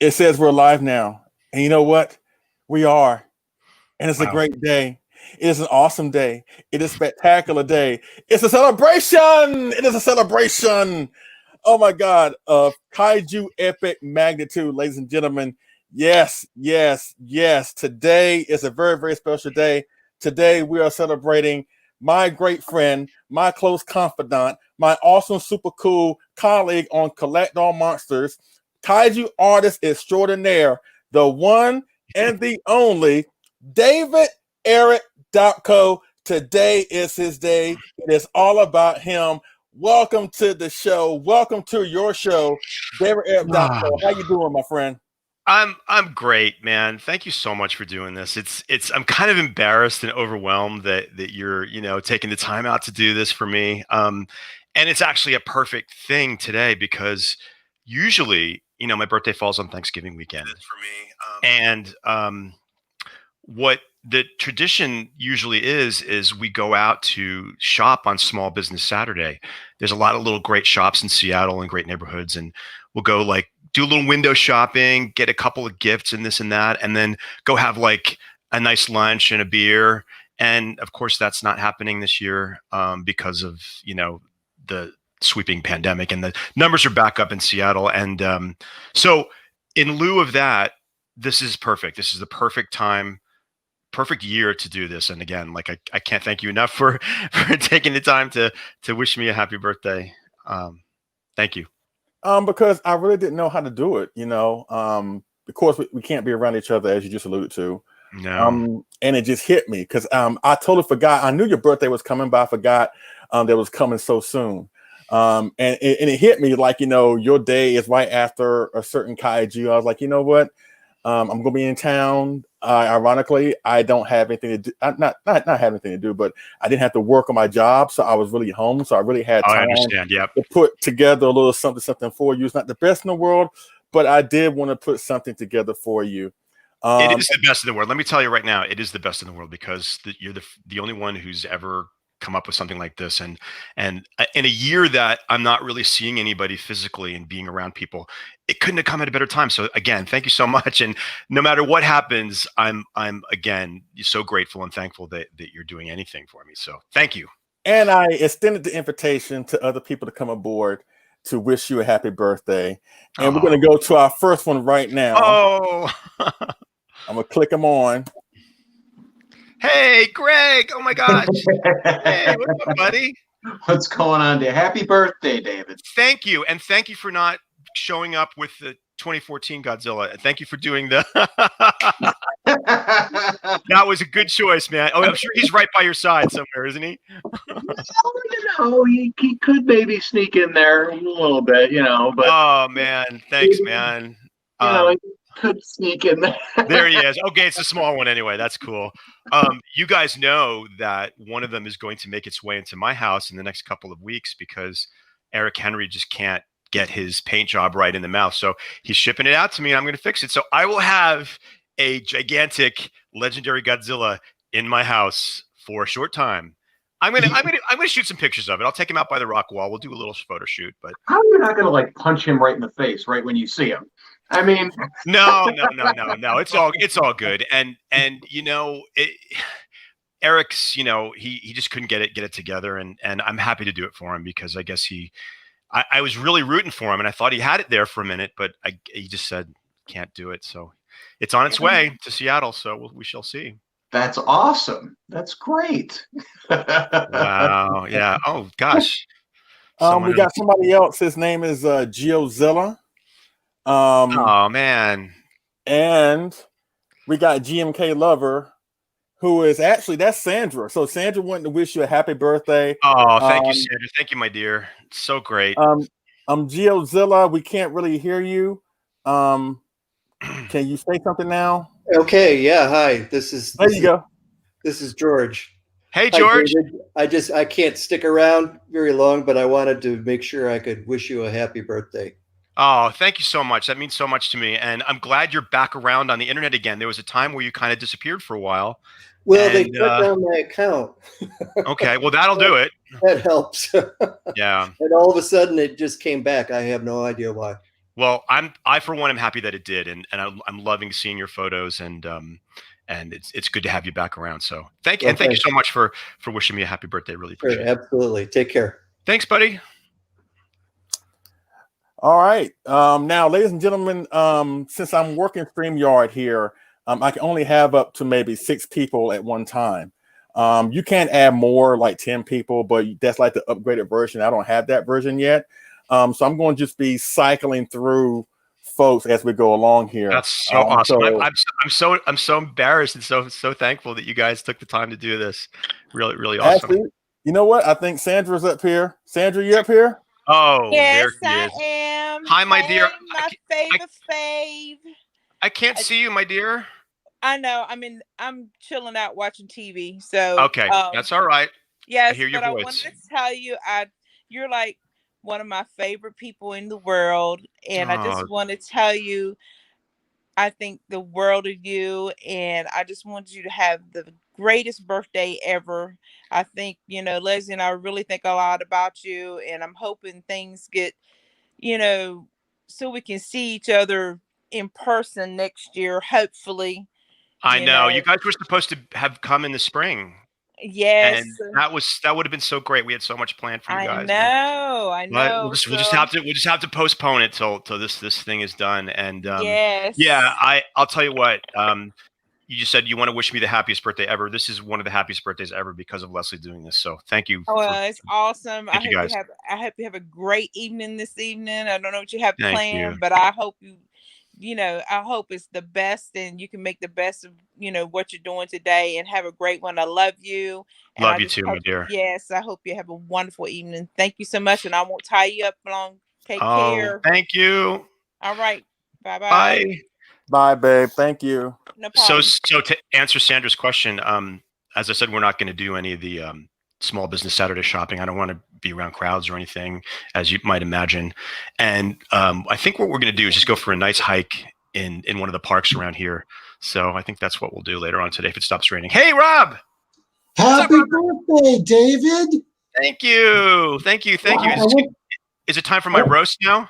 It says we're live now. And you know what? We are. And it's a Wow. great day. It is an awesome day. It is a spectacular day. It's a celebration. It is a celebration. Oh my God. Of kaiju epic magnitude, ladies and gentlemen. Yes, yes, yes. Today is a very, very special day. Today we are celebrating my great friend, my close confidant, my awesome, super cool colleague on Collect All Monsters, kaiju artist extraordinaire, the one and the only David Eric Dopko. Today is his day. It is all about him. Welcome to the show. Welcome to your show, David Eric Dopko. How you doing, my friend? I'm great, man. Thank you so much for doing this. I'm kind of embarrassed and overwhelmed that you're, taking the time out to do this for me. And it's actually a perfect thing today because usually, my birthday falls on Thanksgiving weekend for me. And what the tradition usually is we go out to shop on Small Business Saturday. There's a lot of little great shops in Seattle and great neighborhoods, and we'll go do a little window shopping, get a couple of gifts and this and that, and then go have a nice lunch and a beer. And of course, that's not happening this year because of the sweeping pandemic, and the numbers are back up in Seattle. And so, in lieu of that, this is perfect. This is the perfect time, perfect year to do this. And again, I can't thank you enough for taking the time to wish me a happy birthday. Thank you. Because I really didn't know how to do it, of course we can't be around each other, as you just alluded to. No. And it just hit me because I totally forgot. I knew your birthday was coming, but I forgot that it was coming so soon. And it hit me your day is right after a certain kaiju. I was like, you know what? I'm gonna be in town. Ironically, I don't have anything to do. Not have anything to do, but I didn't have to work on my job, so I was really home. So I really had time I understand. Yep. to put together a little something for you. It's not the best in the world, but I did want to put something together for you. It is the best in the world. Let me tell you right now, it is the best in the world because you're the only one who's ever come up with something like this, and in a year that I'm not really seeing anybody physically and being around people, it couldn't have come at a better time. So again, thank you so much. And no matter what happens, I'm again so grateful and thankful that you're doing anything for me. So thank you. And I extended the invitation to other people to come aboard to wish you a happy birthday. And we're going to go to our first one right now. Oh, I'm going to click them on. Hey, Greg. Oh my gosh. Hey, what's up, buddy? What's going on there? Happy birthday, David. Thank you. And thank you for not showing up with the 2014 Godzilla. Thank you for doing the That was a good choice, man. Oh, I'm sure he's right by your side somewhere, isn't he? He could maybe sneak in there a little bit, but oh man, thanks, man. He could sneak in there. There he is. Okay, it's a small one anyway. That's cool. You guys know that one of them is going to make its way into my house in the next couple of weeks because Eric Henry just can't get his paint job right in the mouth. So he's shipping it out to me and I'm going to fix it. So I will have a gigantic legendary Godzilla in my house for a short time. I'm gonna shoot some pictures of it. I'll take him out by the rock wall. We'll do a little photo shoot. But how are you not gonna punch him right in the face right when you see him? I mean, no. It's all good. And Eric's, he just couldn't get it together, and I'm happy to do it for him because I guess I was really rooting for him, and I thought he had it there for a minute, but he just said can't do it. So it's on its way to Seattle. So we shall see. That's awesome. That's great. Wow. Yeah. Oh gosh. We got somebody else. His name is Geozilla. Oh man. And we got GMK Lover, who is that's Sandra. So Sandra wanted to wish you a happy birthday. Oh, thank you, Sandra. Thank you, my dear. It's so great. Geozilla, we can't really hear you. Can you say something now? Okay, yeah. Hi. There you go. This is George. Hey, George. Hi, I can't stick around very long, but I wanted to make sure I could wish you a happy birthday. Oh, thank you so much. That means so much to me. And I'm glad you're back around on the internet again. There was a time where you kind of disappeared for a while. Well, they shut down my account. Okay, well, that'll do it. That helps. Yeah. And all of a sudden, it just came back. I have no idea why. Well, I for one am happy that it did, and I'm loving seeing your photos, and it's good to have you back around. So thank you, and thank you so much for wishing me a happy birthday. Really appreciate it. Absolutely. Take care. Thanks, buddy. All right. Now, ladies and gentlemen, since I'm working StreamYard here, I can only have up to maybe 6 people at one time. You can't add more, like 10 people, but that's like the upgraded version. I don't have that version yet. So I'm going to just be cycling through folks as we go along here. That's so awesome. I'm so embarrassed and so thankful that you guys took the time to do this. Really, really awesome. Actually, you know what? I think Sandra's up here. Sandra, you up here? Oh, yes, there I am. Hi, my dear. My favorite fave. I can't see you, my dear. I know. I'm chilling out watching TV. So okay, that's all right. Yes, I hear your but voice. I wanted to tell you, you're like one of my favorite people in the world, and I just want to tell you, I think the world of you, and I just want you to have the greatest birthday ever. I think, Leslie and I really think a lot about you, and I'm hoping things get, so we can see each other in person next year, hopefully. I know. You guys were supposed to have come in the spring. Yes. And that would have been so great. We had so much planned for you guys. I know. But we'll just have to postpone it till this thing is done. And yes. Yeah, I'll tell you what. You just said you want to wish me the happiest birthday ever. This is one of the happiest birthdays ever because of Leslie doing this. So thank you. It's awesome. I hope you have a great evening this evening. I don't know what you have planned, but I hope I hope it's the best and you can make the best of, what you're doing today and have a great one. I love you. And love you too, my dear. Yes. I hope you have a wonderful evening. Thank you so much. And I won't tie you up long. Take care. Thank you. All right. Bye-bye. Bye. Bye, babe. Thank you. No problem. So to answer Sandra's question, as I said, we're not going to do any of the small business Saturday shopping. I don't want to be around crowds or anything, as you might imagine. And I think what we're going to do is just go for a nice hike in one of the parks around here. So I think that's what we'll do later on today if it stops raining. Hey, Rob! Happy birthday, David! Thank you. Is it time for my roast now?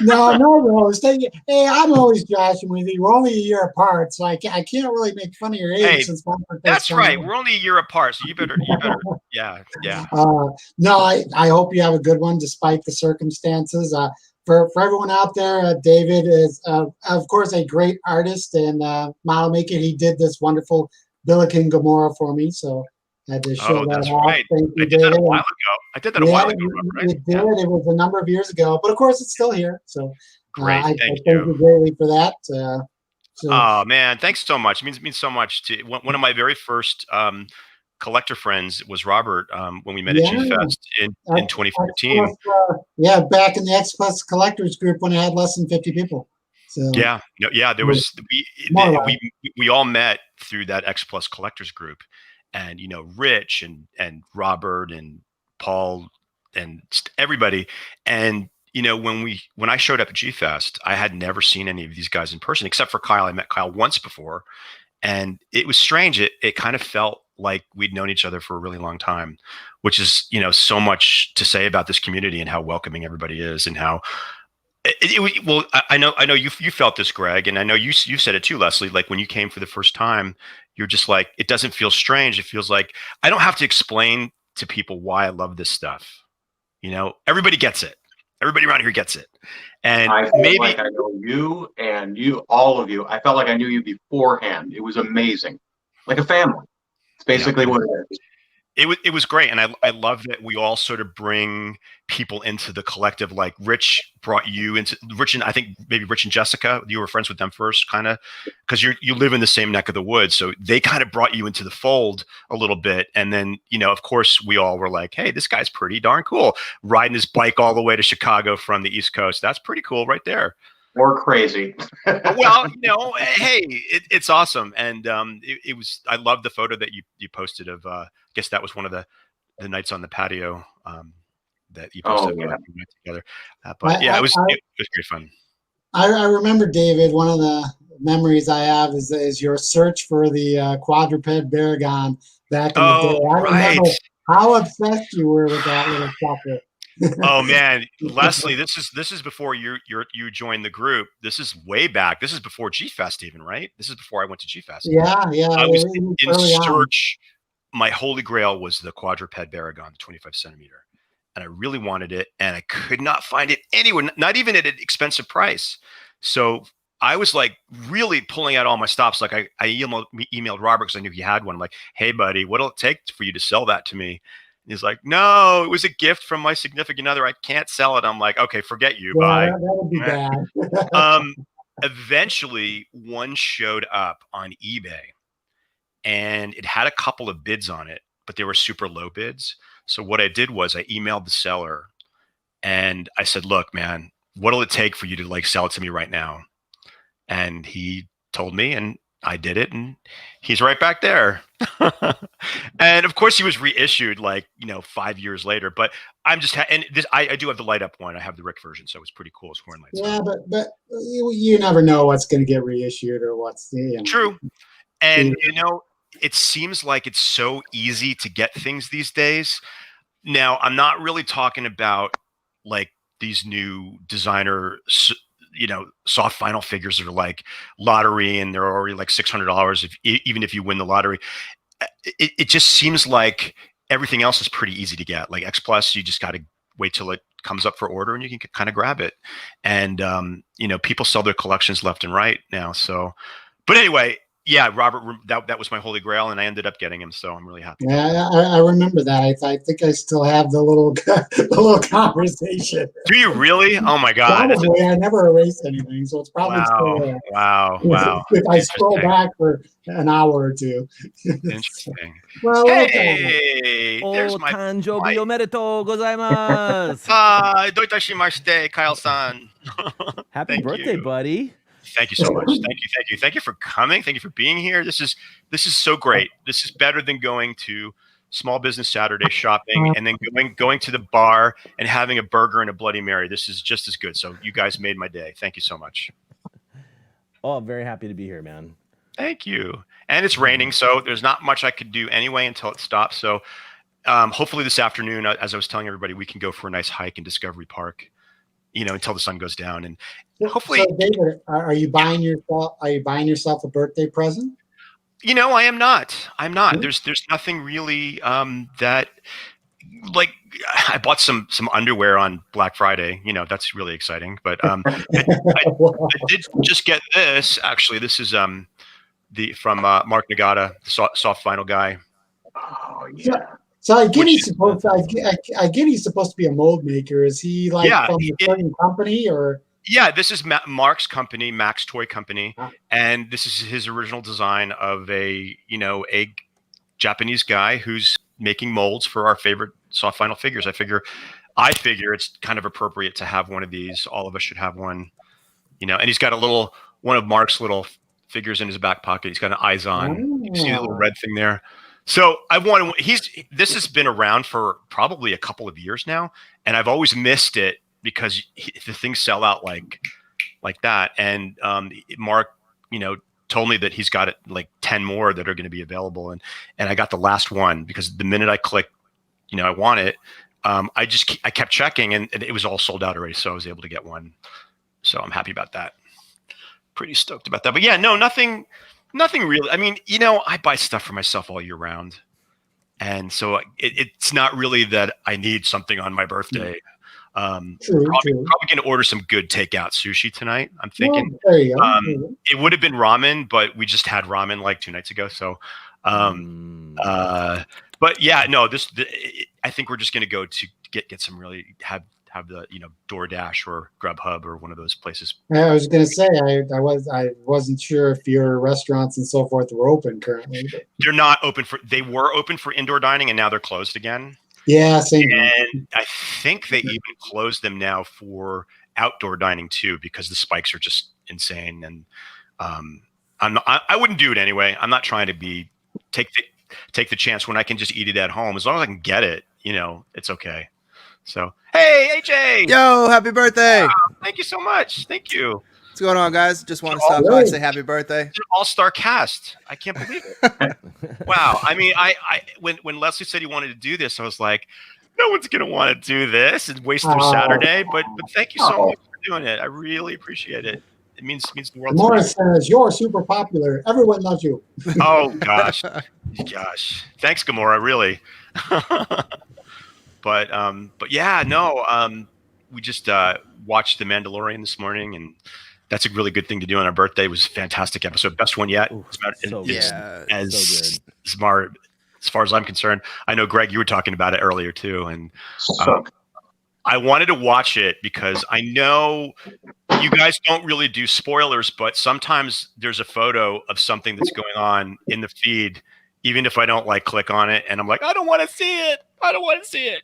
No roast. Hey, I'm always joshing with you. We're only a year apart, so I can't really make fun of your age since my birthday. That's right. We're only a year apart, so you better. Yeah. No, I hope you have a good one despite the circumstances. For everyone out there, David is of course a great artist and model maker. He did this wonderful Billiken Gamora for me, so I had to show that off. Right. Thank you, I did that David. a while ago. Right? It did. It was a number of years ago, but of course it's still here. So great. I thank you greatly for that. Oh man, thanks so much. It means so much to one of my very first collector friends was Robert when we met at G-Fest in 2015. Back in the X Plus collectors group when it had less than 50 people. So there was we all met through that X Plus collectors group, and Rich and Robert and Paul and everybody, and when I showed up at G-Fest, I had never seen any of these guys in person except for Kyle. I met Kyle once before, and it was strange. It kind of felt like we'd known each other for a really long time, which is, so much to say about this community and how welcoming everybody is and how I know you felt this, Greg, and I know you said it too, Leslie, like when you came for the first time, you're just like, it doesn't feel strange. It feels like I don't have to explain to people why I love this stuff. Everybody gets it. Everybody around here gets it. And I feel like I know you and all of you. I felt like I knew you beforehand. It was amazing. Like a family. It's basically what it is. It was great, and I love that we all sort of bring people into the collective. Like Rich brought you into and I think maybe Rich and Jessica. You were friends with them first, kind of, because you live in the same neck of the woods, so they kind of brought you into the fold a little bit. And then of course, we all were like, "Hey, this guy's pretty darn cool, riding his bike all the way to Chicago from the East Coast. That's pretty cool, right there." Or crazy. Well, hey, it's awesome, and it was. I love the photo that you posted of. I guess that was one of the nights on the patio that you posted together. But it was great fun. I remember, David. One of the memories I have is your search for the quadruped Baragon back in the day. I remember how obsessed you were with that little sucker. Oh man, Leslie, this is before you joined the group. This is way back. This is before G Fest even, right? This is before I went to G Fest. Yeah, I was it was in early on. search. My holy grail was the quadruped Baragon, 25 centimeter, and I really wanted it, and I could not find it anywhere, not even at an expensive price. So I was like really pulling out all my stops. Like I emailed Robert because I knew he had one. I'm like, hey buddy, what'll it take for you to sell that to me? And he's like, no, it was a gift from my significant other. I can't sell it. I'm like, okay, forget you. Bye. That would be bad. Eventually one showed up on eBay and it had a couple of bids on it, but they were super low bids. So what I did was I emailed the seller and I said, look, man, what'll it take for you to like sell it to me right now? And he told me, and I did it, and he's right back there. And of course, he was reissued like 5 years later. But I'm just and this I do have the light up one. I have the Rick version, so it's pretty cool. It's horn lights. Yeah, but you never know what's going to get reissued or what's true. And it seems like it's so easy to get things these days. Now, I'm not really talking about like these new designer soft vinyl figures that are like lottery and they're already like $600 even if you win the lottery. It just seems like everything else is pretty easy to get. Like X Plus, you just got to wait till it comes up for order and you can kind of grab it. And people sell their collections left and right now. So, but anyway, yeah, Robert, that was my holy grail, and I ended up getting him, so I'm really happy. Yeah, I remember that. I think I still have the little conversation. Do you really? Oh my God! Probably. I never erased anything, so it's probably still there. Wow! If I scroll back for an hour or two. Interesting. Well, hey, there's my Tanjobi omedetou gozaimasu. Doitashimashite, Kyle-san. Happy birthday, buddy. Thank you so much. Thank you for coming. Thank you for being here. This is so great. This is better than going to Small Business Saturday shopping and then going to the bar and having a burger and a Bloody Mary. This is just as good. So you guys made my day. Thank you so much. Oh, I'm very happy to be here, man. Thank you. And it's raining, so there's not much I could do anyway until it stops. So hopefully this afternoon, as I was telling everybody, we can go for a nice hike in Discovery Park, until the sun goes down. And hopefully, so David, are you buying yourself a birthday present? I am not. I'm not. Mm-hmm. There's nothing really that, like, I bought some underwear on Black Friday. That's really exciting. But I did just get this. Actually, this is from Mark Nagata, the soft vinyl guy. Oh yeah. So I get he's supposed to be a mold maker. Is he like from a certain company or? Yeah, this is Mark's company, Max Toy Company, and this is his original design of a Japanese guy who's making molds for our favorite soft vinyl figures. I figure it's kind of appropriate to have one of these. All of us should have one, and he's got one of Mark's little figures in his back pocket. He's got an eyes on. You can see the little red thing there. So this has been around for probably a couple of years now, and I've always missed it because the things sell out like that. And Mark, told me that he's got like 10 more that are going to be available, and I got the last one because the minute I clicked, I want it. I kept checking, and it was all sold out already, so I was able to get one. So I'm happy about that. Pretty stoked about that. But yeah, no, nothing really. I mean, I buy stuff for myself all year round. And so it's not really that I need something on my birthday. Probably going to order some good takeout sushi tonight, I'm thinking. Well, there you go. It would have been ramen, but we just had ramen like 2 nights ago. So, but yeah, no, I think we're just going to go to get some really have the DoorDash or Grubhub or one of those places. I was going to say I wasn't sure if your restaurants and so forth were open currently. They're not open they were open for indoor dining and now they're closed again. Yeah, same. And I think they even closed them now for outdoor dining too because the spikes are just insane. And I wouldn't do it anyway. I'm not trying to take the chance when I can just eat it at home as long as I can get it. It's okay. So, hey, AJ! Yo, happy birthday! Wow, thank you so much. Thank you. What's going on, guys? Just want to stop by and say happy birthday. It's an all-star cast. I can't believe it. Wow. I mean, I when Leslie said he wanted to do this, I was like, no one's gonna want to do this and waste their Saturday. But thank you so much for doing it. I really appreciate it. It means the world to me. Morris says you're super popular. Everyone loves you. Oh gosh. Thanks, Gamora. Really. But yeah, no. We just watched The Mandalorian this morning, and that's a really good thing to do on our birthday. It was a fantastic episode, best one yet. Ooh, As far as I'm concerned. I know, Greg, you were talking about it earlier too, and I wanted to watch it because I know you guys don't really do spoilers, but sometimes there's a photo of something that's going on in the feed, even if I don't click on it, and I'm like, I don't want to see it. I don't want to see it.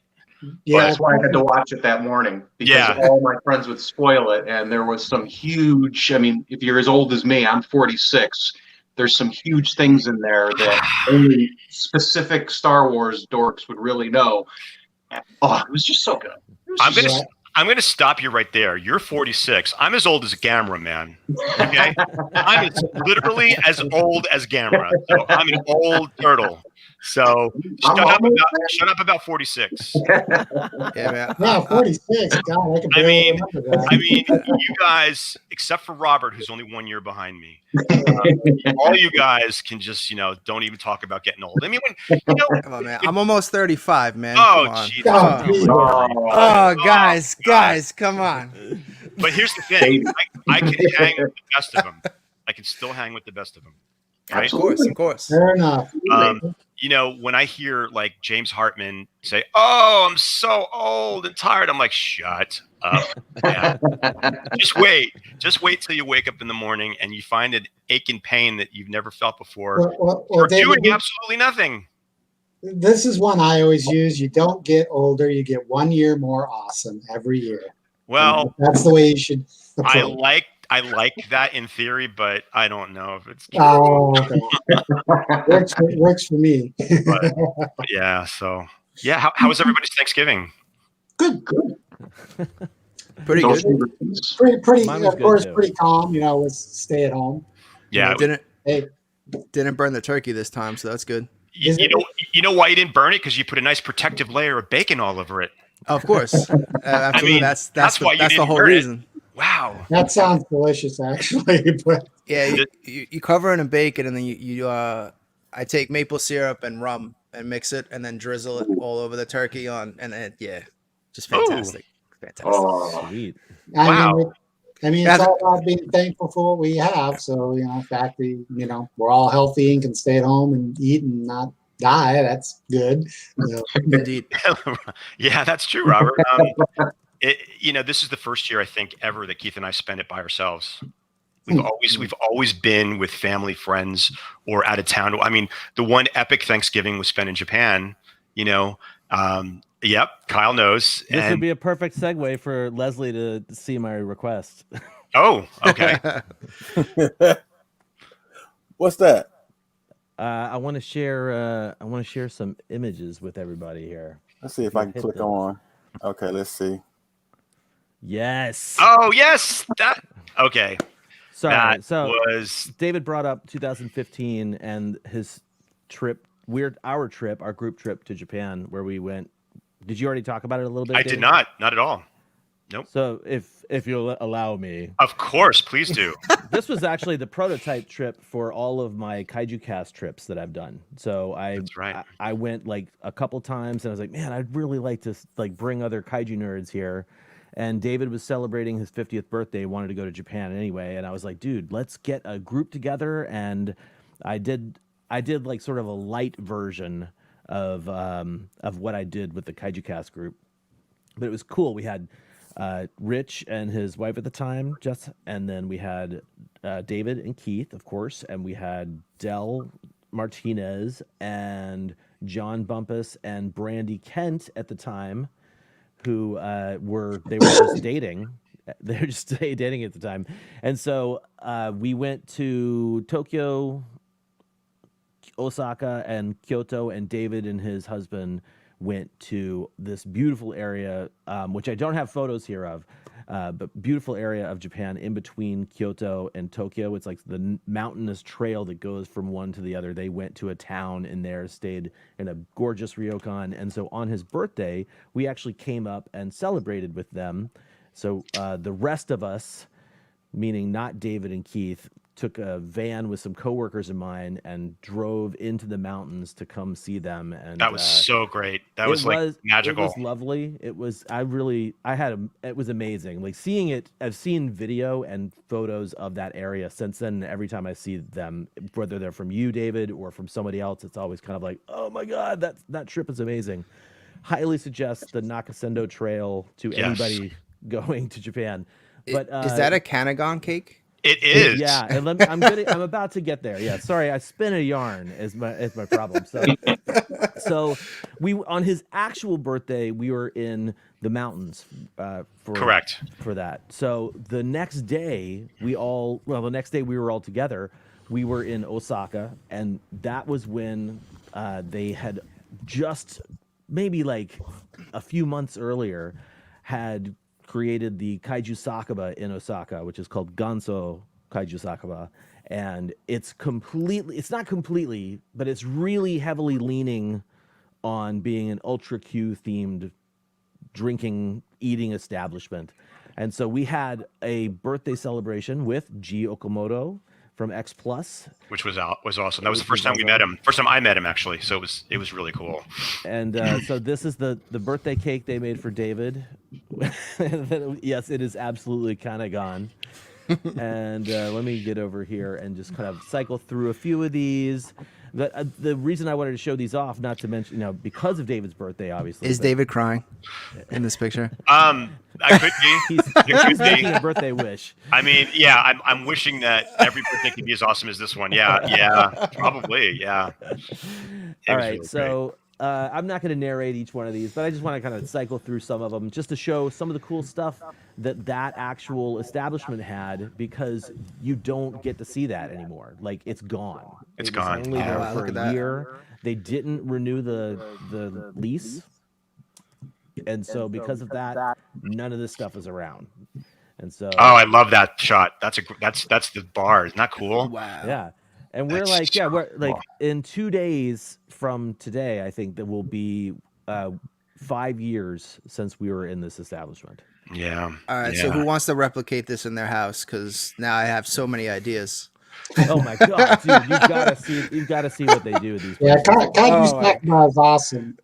Yeah, that's why I had to watch it that morning, because all my friends would spoil it, and there was some huge. I mean, if you're as old as me, I'm 46. There's some huge things in there that only specific Star Wars dorks would really know. Oh, it was just so good. I'm gonna stop you right there. You're 46. I'm as old as Gamera, man. Okay, I'm literally as old as Gamera. So I'm an old turtle. So shut up about 46. Yeah, 46. God, I mean, you guys, except for Robert, who's only 1 year behind me, all you guys can just, don't even talk about getting old. I mean, come on, man. I'm almost 35, man. Oh, Jesus. Guys, come on. But here's the thing. I can hang with the best of them. I can still hang with the best of them. Right? Of course. Fair enough. When I hear James Hartman say, "Oh, I'm so old and tired," I'm like, "Shut up, man. Just wait till you wake up in the morning and you find an ache and pain that you've never felt before, or David, doing absolutely nothing." This is one I always use. You don't get older; you get 1 year more awesome every year. Well, that's the way you should approach. I like that in theory, but I don't know if it's true. Oh, okay. works for me. but yeah, so yeah. How was everybody's Thanksgiving? Good. Pretty good. Pretty. Of course, pretty calm. Was stay at home. Yeah. Didn't burn the turkey this time, so that's good. You know why you didn't burn it? Because you put a nice protective layer of bacon all over it. Of course. Absolutely. That's the whole reason. Wow. That sounds delicious, actually. But yeah, you cover it in bacon, and then you I take maple syrup and rum and mix it, and then drizzle it all over the turkey just fantastic. Ooh. Fantastic. Oh, sweet. Wow. It's all about being thankful for what we have. So, the fact that, we're all healthy and can stay at home and eat and not die, that's good. Indeed. Yeah, that's true, Robert. This is the first year I think ever that Keith and I spend it by ourselves. We've always been with family, friends, or out of town. I mean, the one epic Thanksgiving was spent in Japan. Yep, Kyle knows. This would be a perfect segue for Leslie to see my request. Oh, okay. What's that? I want to share some images with everybody here. Let's see if I can click on. Okay, let's see. Yes. Oh, yes. Okay. Sorry. David brought up 2015 and his trip. Our group trip to Japan, where we went. Did you already talk about it a little bit? I David? did not at all. Nope. So if you'll allow me, of course, please do. This was actually the prototype trip for all of my Kaiju Cast trips that I've done. So That's right. I went a couple times, and I was like, man, I'd really like to bring other Kaiju nerds here. And David was celebrating his 50th birthday, wanted to go to Japan anyway, and I was like, dude, let's get a group together. And I did sort of a light version of what I did with the Kaiju Cast group, but it was cool. We had Rich and his wife at the time, Jess, and then we had David and Keith, of course, and we had Del Martinez and John Bumpus and Brandy Kent at the time, who were just dating. They were just dating at the time, and so we went to Tokyo, Osaka, and Kyoto, and David and his husband went to this beautiful area, which I don't have photos here of, But beautiful area of Japan in between Kyoto and Tokyo. It's like the mountainous trail that goes from one to the other. They went to a town in there, stayed in a gorgeous ryokan. And so on his birthday, we actually came up and celebrated with them. So the rest of us, meaning not David and Keith, took a van with some coworkers of mine and drove into the mountains to come see them. And that was so great. That was like magical. It was lovely. It was, it was amazing. Like seeing it, I've seen video and photos of that area since then. Every time I see them, whether they're from you, David, or from somebody else, it's always kind of like, oh my God, that trip is amazing. Highly suggest the Nakasendo Trail to anybody going to Japan. But is that a Kanagon cake? It is. Yeah, and I'm about to get there. Yeah, sorry, I spin a yarn is my problem. So we on his actual birthday, we were in the mountains correct for that. So the next day we were all together. We were in Osaka, and that was when they had just maybe like a few months earlier had created the Kaiju Sakaba in Osaka, which is called Ganso Kaiju Sakaba. And it's not completely, but it's really heavily leaning on being an Ultra Q themed drinking, eating establishment. And so we had a birthday celebration with G Okamoto from X Plus, which was awesome. That was the first time we met him. First time I met him, actually. So it was really cool. And so this is the birthday cake they made for David. Yes, it is absolutely kind of gone. And let me get over here and just kind of cycle through a few of these. The reason I wanted to show these off, not to mention, because of David's birthday, obviously. Is David crying in this picture? I could be. He's making a birthday wish. I mean, yeah, I'm wishing that every birthday could be as awesome as this one. Yeah, probably, yeah. All right, really so I'm not going to narrate each one of these, but I just want to kind of cycle through some of them just to show some of the cool stuff that actual establishment had, because you don't get to see that anymore. Like, it's gone. It's gone. Only there for a year. They didn't renew the lease. And so because of that, none of this stuff is around. And so I love that shot. That's the bar. Isn't that cool? Wow. Yeah. And we're in 2 days from today, I think that will be 5 years since we were in this establishment. Yeah. All right. Yeah. So who wants to replicate this in their house? Because now I have so many ideas. Oh my God, dude! You've got to see what they do with these. Yeah, Kaiju Sakaba is awesome.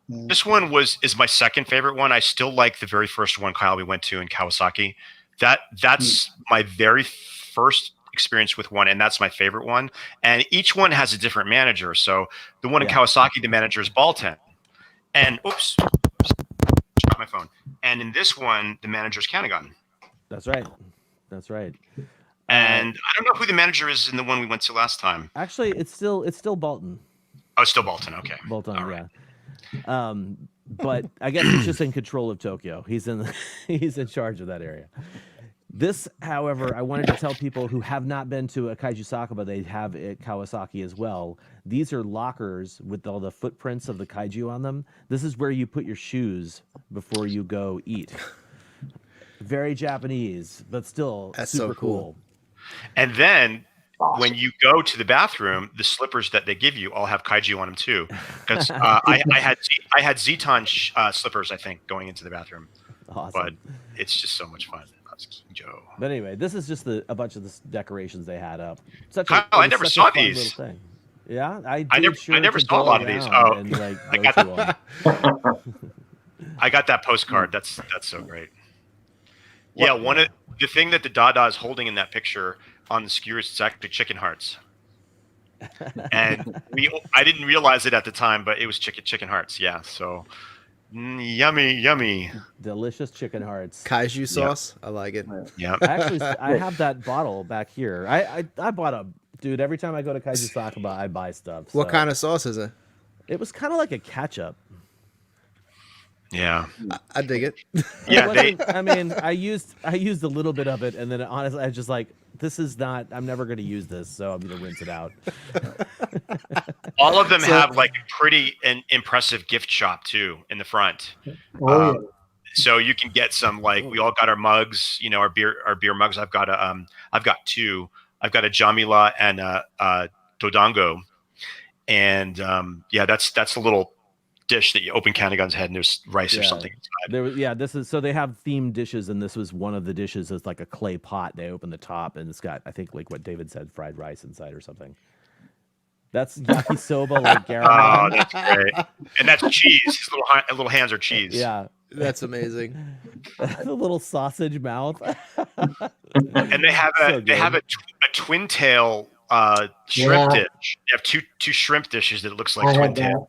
This one is my second favorite one. I still like the very first one, Kyle, we went to in Kawasaki. That's my very first experience with one, and that's my favorite one. And each one has a different manager. So the one in Kawasaki, the manager is Balten. And oops, dropped my phone. And in this one, the manager is Kanagon. That's right. And I don't know who the manager is in the one we went to last time. Actually, it's still Balten. Oh, it's still Balten. Okay. Balten, right. Yeah. But I guess he's just in control of Tokyo. He's in charge of that area. This, however, I wanted to tell people who have not been to a Kaiju Sakaba, they have at Kawasaki as well. These are lockers with all the footprints of the kaiju on them. This is where you put your shoes before you go eat. Very Japanese, but still that's super so cool. And then when you go to the bathroom, the slippers that they give you all have kaiju on them too. Because I had Zeton slippers, I think, going into the bathroom. Awesome. But it's just so much fun. Joe. But anyway, this is just a bunch of the decorations they had up. Kyle, I never saw these. Yeah, I never saw a lot of these. Oh, and, I got that. I got that postcard. That's so great. Yeah, the thing that the Dada is holding in that picture on the skewers is actually chicken hearts. And I didn't realize it at the time, but it was chicken hearts. Yeah, so yummy, delicious chicken hearts. Kaiju sauce, I like it. Yeah, I have that bottle back here. I bought dude. Every time I go to Kaiju Sakaba, I buy stuff. So. What kind of sauce is it? It was kind of like a ketchup. Yeah, I dig it. Yeah, I mean, I used a little bit of it, and then honestly, I was just like, this is not. I'm never going to use this, so I'm going to rinse it out. All of them have like a pretty and impressive gift shop too in the front. So you can get some, like, we all got our mugs, our beer mugs. I've got two. I've got a Jamila and a Dodongo, and that's a little dish that you open Kanagan's head and there's rice or something inside. This is, so they have themed dishes, and this was one of the dishes. Is like a clay pot. They open the top, and it's got, I think, like what David said, fried rice inside or something. That's yakisoba, like garamon. Oh, that's great. And that's cheese. His little hands are cheese. Yeah. That's amazing. The little sausage mouth. And they have a twin tail shrimp dish. They have two shrimp dishes that looks like twin tail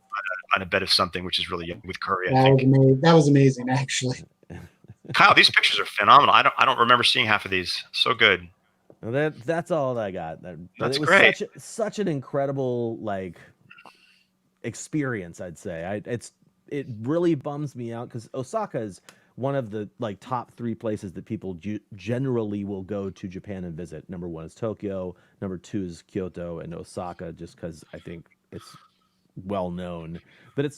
on a bed of something, which is really yummy with curry. That was amazing, actually. Kyle, these pictures are phenomenal. I don't remember seeing half of these. So good. Well, that's all I got. That's great. Such an incredible experience, I'd say. It really bums me out because Osaka is one of the top 3 places that people generally will go to Japan and visit. Number 1 is Tokyo. Number 2 is Kyoto, and Osaka, just because I think it's well known. But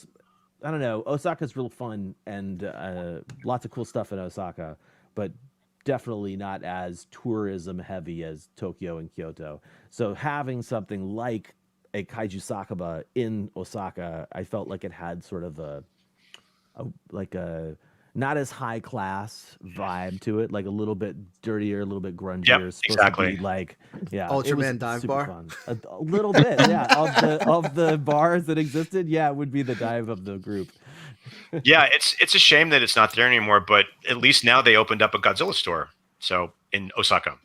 I don't know. Osaka's real fun and lots of cool stuff in Osaka, but definitely not as tourism heavy as Tokyo and Kyoto. So having something like a Kaiju Sakaba in Osaka, I felt like it had sort of a not as high class vibe to it, like a little bit dirtier, a little bit grungier. Yep, exactly. Ultraman dive bar. Fun. A little bit, yeah. Of the bars that existed, it would be the dive of the group. Yeah, it's a shame that it's not there anymore, but at least now they opened up a Godzilla store. So in Osaka.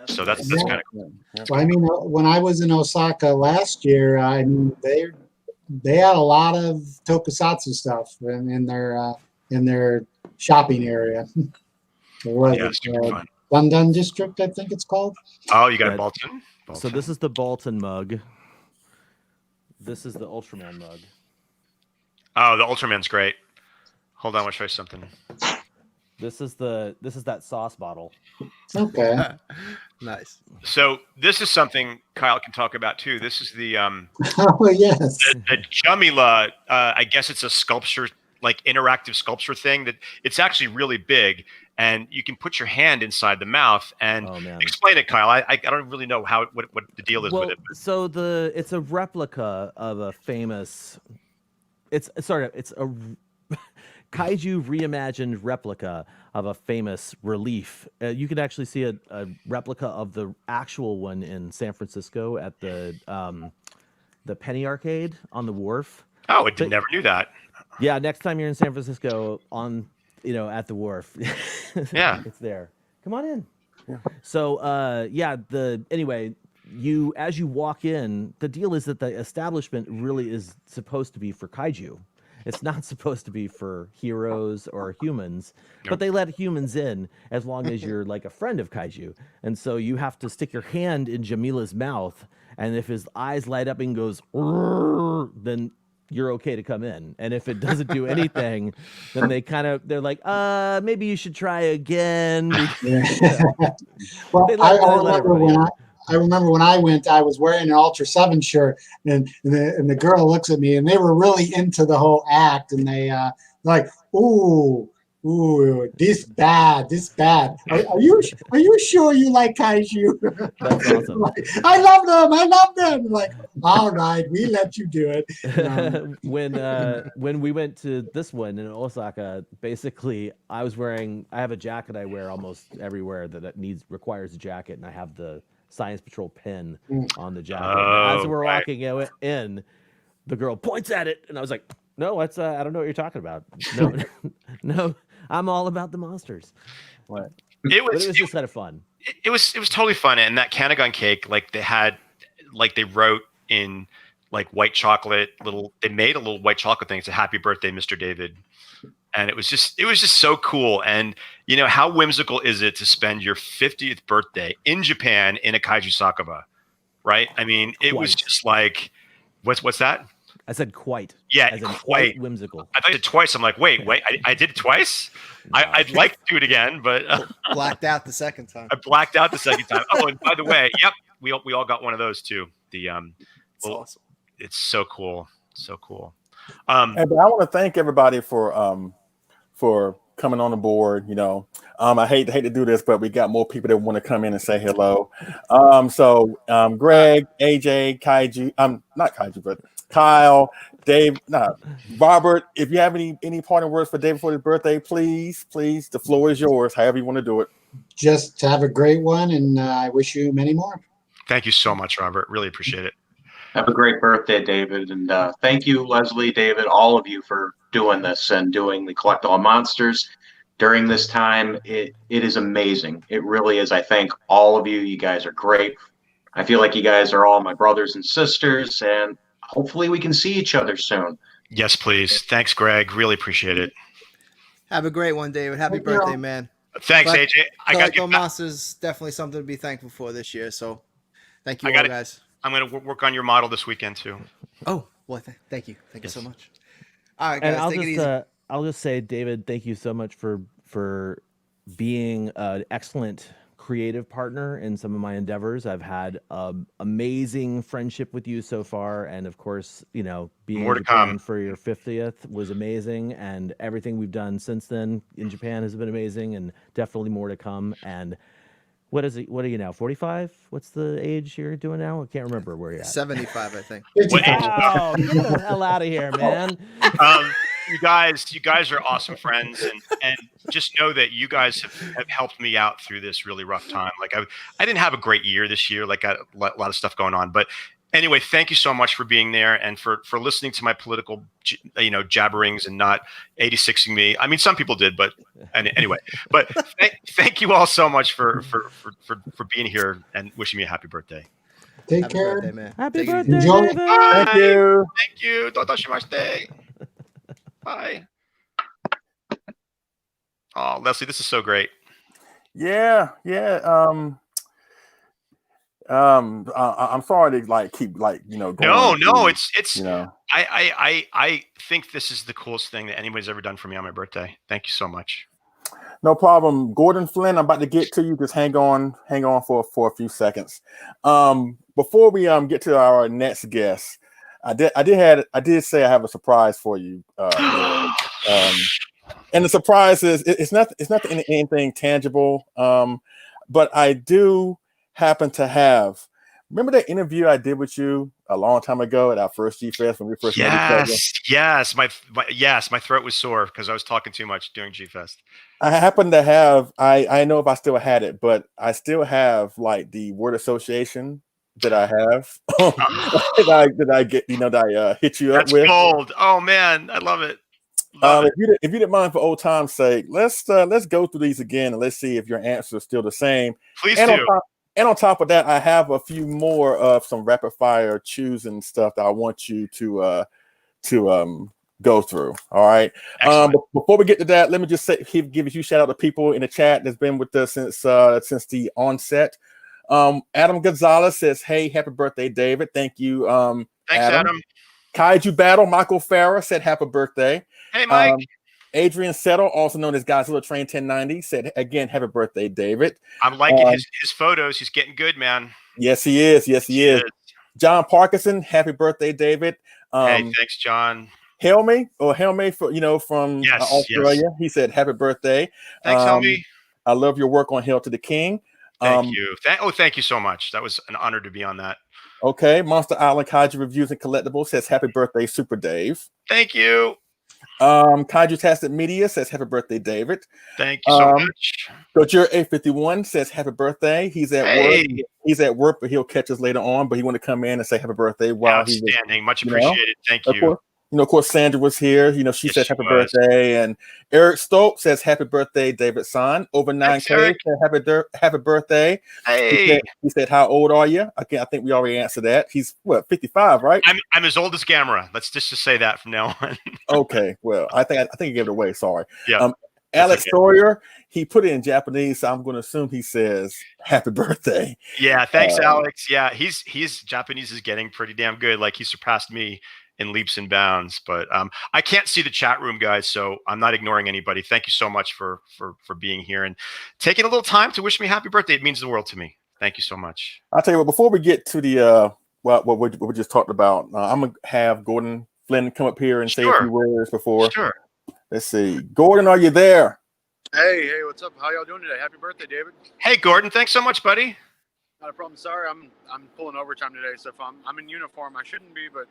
So that's kind of cool. Well, I mean, when I was in Osaka last year, I mean, they had a lot of tokusatsu stuff in their shopping area. London District, I think it's called. Oh, you got a Bolton? So this is the Bolton mug. This is the Ultraman mug. Oh, the Ultraman's great. Hold on, I want to show you something. This is that sauce bottle. Okay. Nice. So this is something Kyle can talk about too. This is the oh yes. The Jamila. I guess it's a sculpture, like interactive sculpture thing that it's actually really big, and you can put your hand inside the mouth and explain it, Kyle. I don't really know what the deal is with it. So it's a replica of a famous. It's a kaiju reimagined replica of a famous relief. You can actually see a replica of the actual one in San Francisco at the Penny Arcade on the wharf. Oh, never knew that. Yeah, next time you're in San Francisco at the wharf. Yeah. It's there. Come on in. Yeah. So as you walk in, the deal is that the establishment really is supposed to be for kaiju. It's not supposed to be for heroes or humans, but they let humans in as long as you're like a friend of kaiju. And so you have to stick your hand in Jamila's mouth, and if his eyes light up and goes, then you're okay to come in. And if it doesn't do anything, then they're like, maybe you should try again. Well, I remember when I went, I was wearing an Ultra 7 shirt, and the girl looks at me, and they were really into the whole act, and they like, ooh, this bad. Are you sure you like kaiju? That's awesome. Like, I love them. Like, all right, we let you do it. When we went to this one in Osaka, basically I have a jacket I wear almost everywhere that requires a jacket, and I have the Science Patrol pin on the jacket. As we're walking in, the girl points at it, and I was like, no, I don't know what you're talking about. No, I'm all about the monsters. What? It was just kind of fun. It was totally fun. And that Kanagan cake, they wrote in white chocolate they made a little white chocolate thing. It's a happy birthday, Mr. David. And it was just so cool. And how whimsical is it to spend your 50th birthday in Japan in a Kaiju Sakaba, right? I mean, it was just like, what's that? I said quite. Yeah, as in quite whimsical. I thought it twice. I'm like, wait, I did it twice? No. I'd like to do it again, but blacked out the second time. I blacked out the second time. Oh, and by the way, yep, we all got one of those too. It's awesome. It's so cool, so cool. But I want to thank everybody for for coming on the board. I hate to do this, but we got more people that want to come in and say hello. Greg, AJ, Kaiju, not Kaiju, but Kyle, Dave, Robert. If you have any parting words for David for his birthday, please, the floor is yours. However you want to do it. Just have a great one, and I wish you many more. Thank you so much, Robert. Really appreciate it. Have a great birthday, David. And thank you, Leslie, David, all of you for doing this and doing the Collect All Monsters during this time. It is amazing. It really is. I thank all of you. You guys are great. I feel like you guys are all my brothers and sisters, and hopefully we can see each other soon. Yes, please. Thanks, Greg. Really appreciate it. Have a great one, David. Happy birthday, man. Thanks, AJ. I got Collect Monsters, definitely something to be thankful for this year. So thank you all, guys. I'm going to work on your model this weekend too. Oh, well, thank you. Thank you so much. All right, guys, and take it easy. I'll just say, David, thank you so much for being an excellent creative partner in some of my endeavors. I've had amazing friendship with you so far, and of course, being in Japan for your 50th was amazing, and everything we've done since then in Japan has been amazing, and definitely more to come. And what is it? What are you now? 45? What's the age you're doing now? I can't remember where you're at. 75, I think. Wow, get the hell out of here, man. You guys are awesome friends, and just know that you guys have helped me out through this really rough time. Like I didn't have a great year this year, like got a lot of stuff going on. But anyway, thank you so much for being there and for listening to my political, jabberings and not 86ing me. I mean, some people did, but anyway. But thank you all so much for being here and wishing me a happy birthday. Take care. Birthday, man. Happy birthday, Enjoy. David. Thank you. Thank you. Dotashimashite. Bye. Oh, Leslie, this is so great. Yeah. I'm sorry to keep going. No, it's I think this is the coolest thing that anybody's ever done for me on my birthday. Thank you so much. No problem. Gordon Flynn, I'm about to get to you. Just hang on for a few seconds. Before we get to our next guest, I did say I have a surprise for you. And the surprise is it's not anything tangible. But I do happen to have. Remember that interview I did with you a long time ago at our first G-Fest when we first met each other? Yes, my throat was sore because I was talking too much during G-Fest. I happen to have. I know if I still had it, but I still have the word association that I have that I get. That I hit you up with. That's gold. Oh man, I love it. If you didn't mind, for old time's sake, let's go through these again and let's see if your answer is still the same. Please do. And on top of that, I have a few more of some rapid fire choosing stuff that I want you to go through. All right. Before we get to that, let me just give a huge shout out to people in the chat that's been with us since the onset. Adam Gonzalez says, "Hey, happy birthday, David." Thank you. Thanks, Adam. Kaiju Battle, Michael Farah said, "Happy birthday." Hey, Mike. Adrian Settle, also known as Godzilla Train 1090, said again, "Happy birthday, David." I'm liking his photos. He's getting good, man. Yes, he is. Yes, he is. John Parkinson, "Happy birthday, David." Hey, thanks, John. Helmy from Australia. Yes. He said, "Happy birthday." Thanks, Helmy. I love your work on Hail to the King. Thank you. Thank you so much. That was an honor to be on that. Okay. Monster Island Kaiju Reviews and Collectibles says, "Happy birthday, Super Dave." Thank you. Kaiju Tastic Media says, "Happy birthday, David." Thank you so much. Gojira 851 says, "Happy birthday." He's at work. He's at work, but he'll catch us later on. But he want to come in and say happy birthday while Outstanding. Much appreciated. Thank you. Of course, Sandra was here. She said happy birthday. And Eric Stokes says, "Happy birthday, David Son." Over 9K said, happy birthday. Hey. He said, "How old are you?" Okay, I think we already answered that. He's 55, right? I'm as old as Gamera. Let's just say that from now on. Okay. Well, I think he gave it away. Sorry. Yeah. Alex Sawyer, he put it in Japanese, so I'm going to assume he says happy birthday. Yeah. Thanks, Alex. Yeah. His Japanese is getting pretty damn good. Like he surpassed me in leaps and bounds, but I can't see the chat room, guys, so I'm not ignoring anybody. Thank you so much for being here and taking a little time to wish me happy birthday. It means the world to me. Thank you so much. I'll tell you what, before we get to the what we just talked about, I'm gonna have Gordon Flynn come up here and say a few words before Let's see. Gordon, are you there? Hey, what's up? How y'all doing today? Happy birthday, David. Hey, Gordon, thanks so much, buddy. Not a problem. Sorry, I'm pulling overtime today, so if I'm in uniform, I shouldn't be, but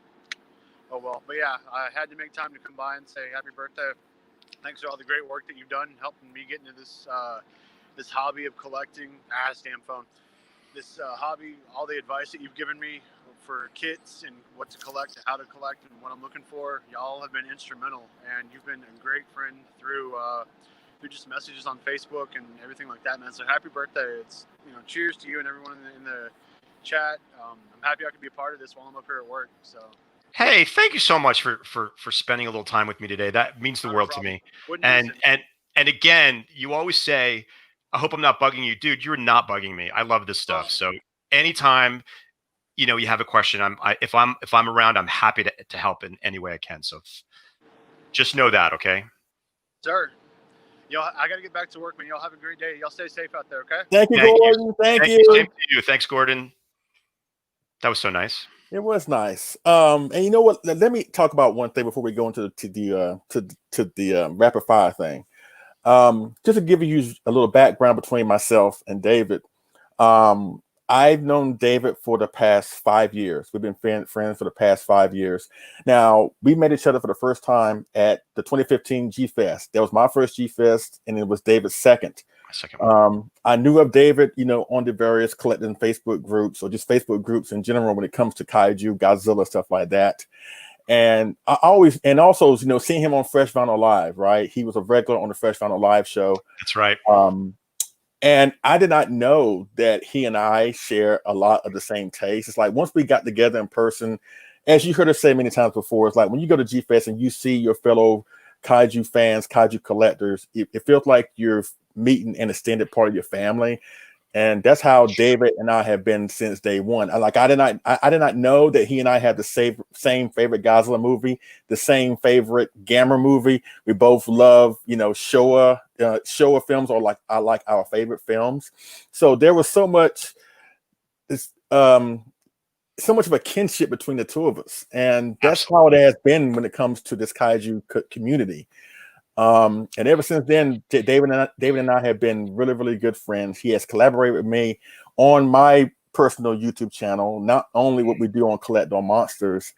oh well. But yeah, I had to make time to come by and say happy birthday. Thanks for all the great work that you've done, helping me get into this this hobby of collecting. Damn phone. This hobby, all the advice that you've given me for kits and what to collect, how to collect, and what I'm looking for. Y'all have been instrumental, and you've been a great friend through just messages on Facebook and everything like that, man. So happy birthday. It's, cheers to you and everyone in the chat. I'm happy I could be a part of this while I'm up here at work. So hey, thank you so much for spending a little time with me today. That means the world to me. And again, you always say, I hope I'm not bugging you. Dude, you're not bugging me. I love this stuff. So anytime you have a question, if I'm around, I'm happy to help in any way I can. So just know that, okay? Sir. Y'all, I got to get back to work, man. Y'all have a great day. Y'all stay safe out there, okay? Thank you, Gordon. Thank you. Same to you. Thanks, Gordon. That was so nice. It was nice. And you know what? Let me talk about one thing before we go into the rapid fire thing. Just to give you a little background between myself and David. I've known David for the past 5 years. We've been friends for the past 5 years. Now, we met each other for the first time at the 2015 G-Fest. That was my first G-Fest, and it was David's second. I knew of David, on the various collecting Facebook groups or just Facebook groups in general when it comes to Kaiju, Godzilla, stuff like that. And also, seeing him on Fresh Vinyl Live, right? He was a regular on the Fresh Vinyl Live show. That's right. And I did not know that he and I share a lot of the same tastes. It's like once we got together in person, as you heard us say many times before, it's like when you go to G-Fest and you see your fellow Kaiju fans, Kaiju collectors, it feels like you're meeting an extended part of your family. And that's how David and I have been since day one. I did not know that he and I had the same favorite Godzilla movie, the same favorite Gamera movie. We both love, Showa films, or I like our favorite films. So there was so much of a kinship between the two of us, and that's how it has been when it comes to this Kaiju community. And ever since then, David and I have been really, really good friends. He has collaborated with me on my personal YouTube channel, not only what we do on Collect on Monsters,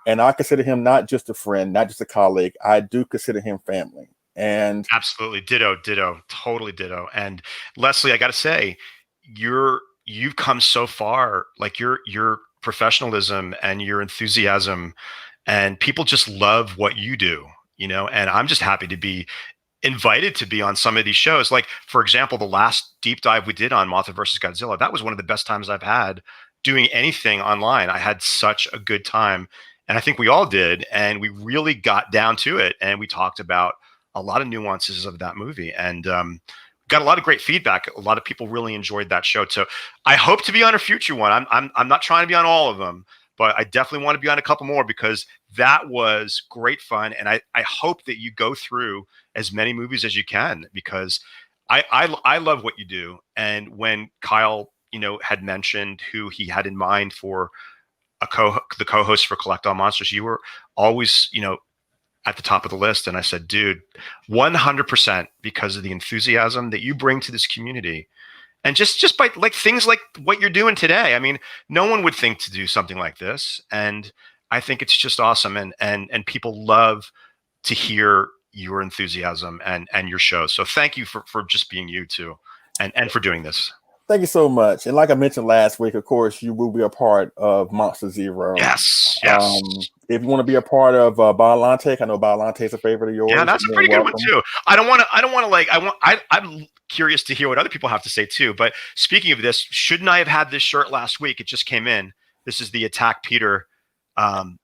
and I consider him not just a friend, not just a colleague. I do consider him family. And absolutely, ditto, totally ditto. And Leslie, I got to say, you've come so far. Like your professionalism and your enthusiasm, and people just love what you do. And I'm just happy to be invited to be on some of these shows. Like, for example, the last deep dive we did on Mothra versus Godzilla, that was one of the best times I've had doing anything online. I had such a good time, and I think we all did. And we really got down to it, and we talked about a lot of nuances of that movie, and got a lot of great feedback. A lot of people really enjoyed that show. So I hope to be on a future one. I'm not trying to be on all of them, but I definitely want to be on a couple more because that was great fun. And I hope that you go through as many movies as you can, because I love what you do. And when Kyle, had mentioned who he had in mind for the co-host for Collect All Monsters, you were always, at the top of the list. And I said, dude, 100%, because of the enthusiasm that you bring to this community. And just by things like what you're doing today. I mean, no one would think to do something like this. And I think it's just awesome. And people love to hear your enthusiasm and your show. So thank you for just being you too. And for doing this. Thank you so much. And like I mentioned last week, of course, you will be a part of Monster Zero. Yes. If you want to be a part of Biolantic, I know Biolantic is a favorite of yours. Yeah, that's a pretty good one too. I'm curious to hear what other people have to say too. But speaking of this, shouldn't I have had this shirt last week? It just came in. This is the Attack Peter. Awesome.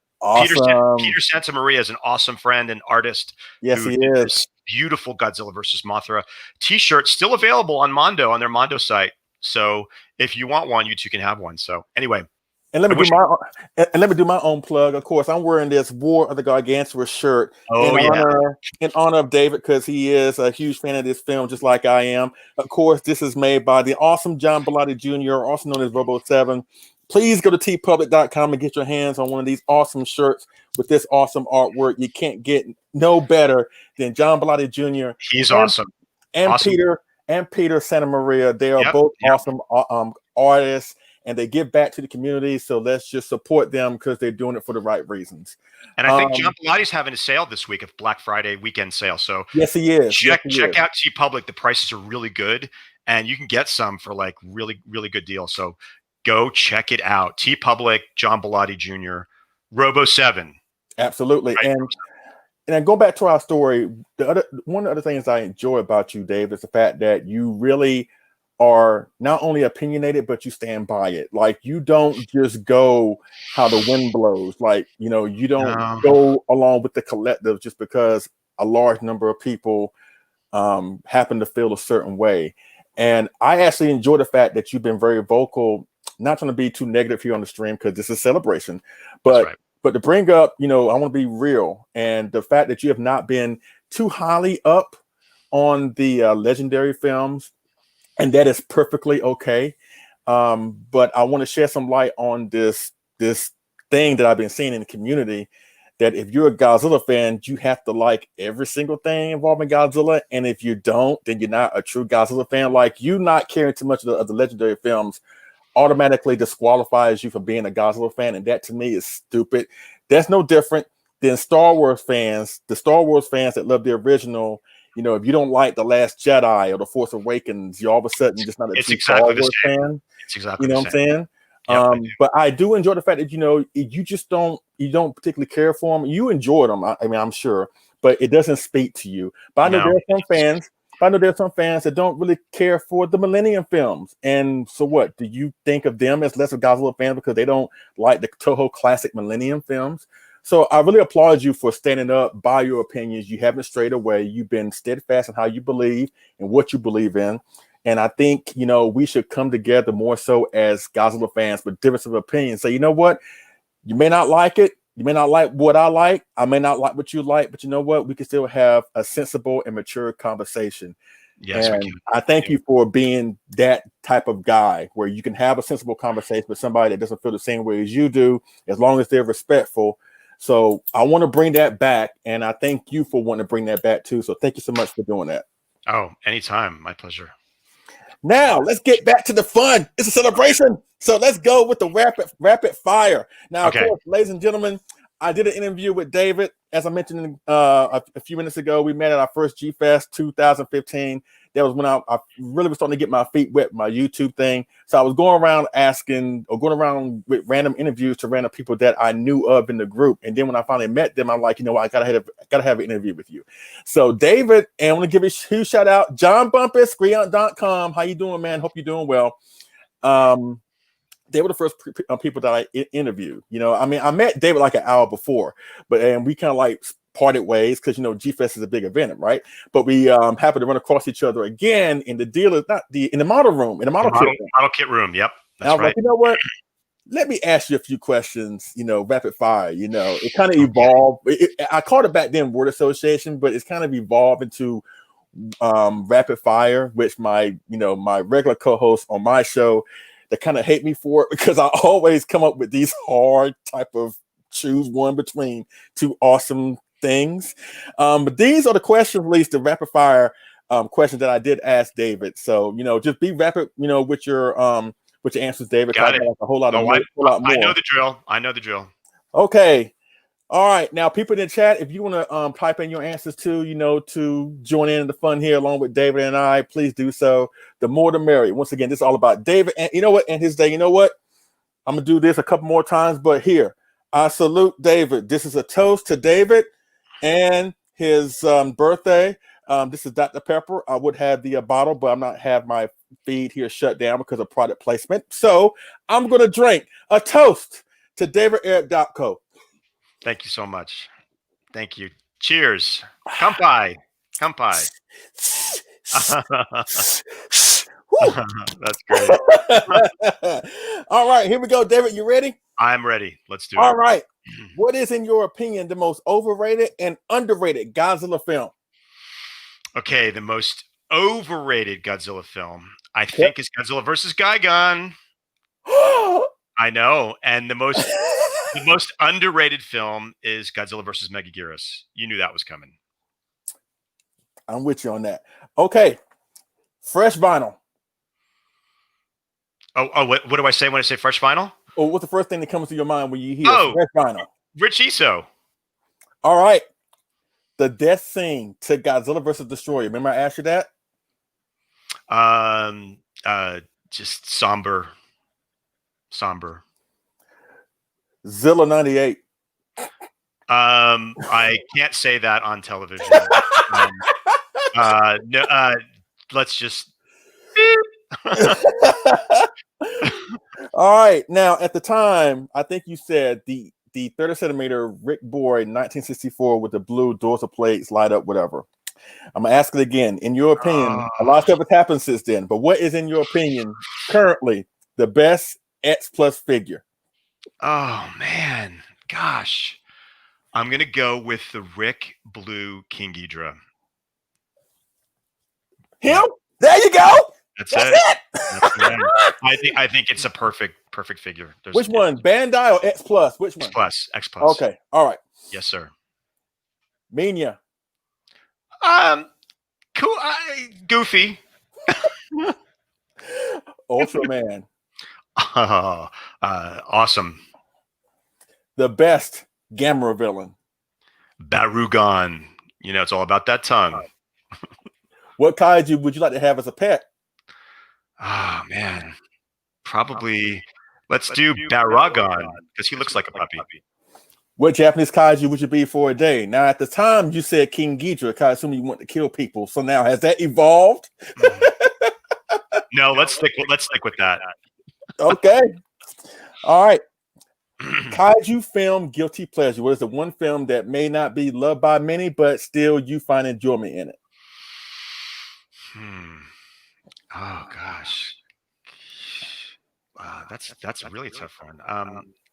Peter Santa Maria is an awesome friend and artist. Yes, he is. Beautiful Godzilla versus Mothra t-shirt still available on Mondo, on their Mondo site. So if you want one, you too can have one. So anyway. And let me do my own plug. Of course, I'm wearing this War of the Gargantua shirt in honor of David, because he is a huge fan of this film, just like I am. Of course, this is made by the awesome John Bellotti Jr., also known as Robo 7. please go to tpublic.com and get your hands on one of these awesome shirts with this awesome artwork. You can't get no better than John Bellotti Jr. He's awesome. And awesome. Peter Santa Maria. They are both awesome artists, and they give back to the community. So let's just support them because they're doing it for the right reasons. And I think John Bellotti's having a sale this week, a Black Friday weekend sale. So yes, he is. Check out TeePublic. The prices are really good, and you can get some for like really, really good deals. So go check it out. TeePublic, John Bellotti Jr., Robo 7. Absolutely. Right. And then go back to our story. One of the other things I enjoy about you, Dave, is the fact that you really are not only opinionated, but you stand by it. Like, you don't just go how the wind blows. Like, you don't go along with the collective just because a large number of people happen to feel a certain way. And I actually enjoy the fact that you've been very vocal, not trying to be too negative here on the stream because this is a celebration, but to bring up, I want to be real. And the fact that you have not been too highly up on the legendary films, and that is perfectly okay. But I want to shed some light on this thing that I've been seeing in the community, that if you're a Godzilla fan, you have to like every single thing involving Godzilla. And if you don't, then you're not a true Godzilla fan. Like, you not caring too much of the legendary films automatically disqualifies you from being a Godzilla fan, and that to me is stupid. That's no different than Star Wars fans, the Star Wars fans that love the original. If you don't like The Last Jedi or The Force Awakens, you're all of a sudden just not a true Star Wars fan. It's exactly what I'm saying? But I do enjoy the fact that you don't particularly care for them. You enjoy them, I mean, I'm sure, but it doesn't speak to you. But I know there are some fans. I know there are some fans that don't really care for the Millennium films. And so what? Do you think of them as less of Godzilla fans because they don't like the Toho classic Millennium films? So I really applaud you for standing up by your opinions. You haven't strayed away. You've been steadfast in how you believe and what you believe in. And I think, we should come together more so as Godzilla fans with difference of opinion. So, you know what? You may not like it. You may not like what I like. I may not like what you like, but you know what? We can still have a sensible and mature conversation. Yes, and I thank you for being that type of guy where you can have a sensible conversation with somebody that doesn't feel the same way as you do, as long as they're respectful. So I want to bring that back, and I thank you for wanting to bring that back too. So thank you so much for doing that. Oh, anytime. My pleasure. Now let's get back to the fun. It's a celebration. So let's go with the rapid fire. Now, of course, ladies and gentlemen, I did an interview with David. As I mentioned a few minutes ago, we met at our first G-Fest 2015. That was when I really was starting to get my feet wet, my YouTube thing. So I was going around with random interviews to random people that I knew of in the group. And then when I finally met them, I'm like, I gotta have an interview with you. So David, and I want to give a huge shout out, John Bumpus, Screon.com. How you doing, man? Hope you're doing well. They were the first people that I interviewed. I met David like an hour before, and we kind of like parted ways because G-Fest is a big event, right? But we happened to run across each other again in the model room, in the model kit room. Yep, that's right. Like, you know what? Let me ask you a few questions. Rapid fire. It kind of evolved. I called it back then word association, but it's kind of evolved into rapid fire, which my regular co-host on my show, they kind of hate me for it because I always come up with these hard type of choose one between two awesome things. But these are the questions, at least the rapid fire questions that I did ask David. So, just be rapid, with your answers, David. Got it. A whole lot more. I know the drill. Okay. All right. Now, people in the chat, if you want to type in your answers too, to join in the fun here along with David and I, please do so. The more the merrier. Once again, this is all about David. And you know what? And his day, you know what? I'm going to do this a couple more times, but here, I salute David. This is a toast to David and his birthday. This is Dr. Pepper. I would have the bottle, but I'm not have my feed here shut down because of product placement. So I'm going to drink a toast to David Eric Dopko. Thank you so much. Thank you. Cheers. Kampai. That's great. All right, here we go, David. You ready? I'm ready. Let's do it. All right. What is, in your opinion, the most overrated and underrated Godzilla film? Okay, the most overrated Godzilla film, I think, is Godzilla versus Gigan. I know. And the most underrated film is Godzilla versus Megaguirus. You knew that was coming. I'm with you on that. Okay. Fresh vinyl. Oh, what do I say when I say fresh vinyl? Oh, what's the first thing that comes to your mind when you hear fresh vinyl? Rich Iso. All right. The death scene to Godzilla versus Destroyer. Remember I asked you that? Just somber. Zilla 98. I can't say that on television. No, let's just. All right. Now, at the time, I think you said the 30 centimeter Rick Boy 1964 with the blue dorsal plates light up, whatever. I'm gonna ask it again. In your opinion, a lot of stuff has happened since then, but what is, in your opinion, currently the best X Plus figure? Oh man, gosh, I'm gonna go with the Rick Blue King Ghidorah. Him? There you go. That's it. That's it. I think it's a perfect figure. Which one, Bandai or X Plus? Which one? X Plus. Okay, all right. Yes, sir. Minya. Cool. Goofy. Ultraman. Awesome. The best Gamera villain. Barugon. You know, it's all about that tongue. What kaiju would you like to have as a pet? Oh man, probably. Let's do Barugon because he looks like a puppy. What Japanese kaiju would you be for a day? Now, at the time, you said King Ghidorah, because I assume you want to kill people. So now, has that evolved? No, let's stick with that. Okay. All right. Kaiju film guilty pleasure. What is the one film that may not be loved by many, but still you find enjoyment in it? Oh gosh. That's a really tough one.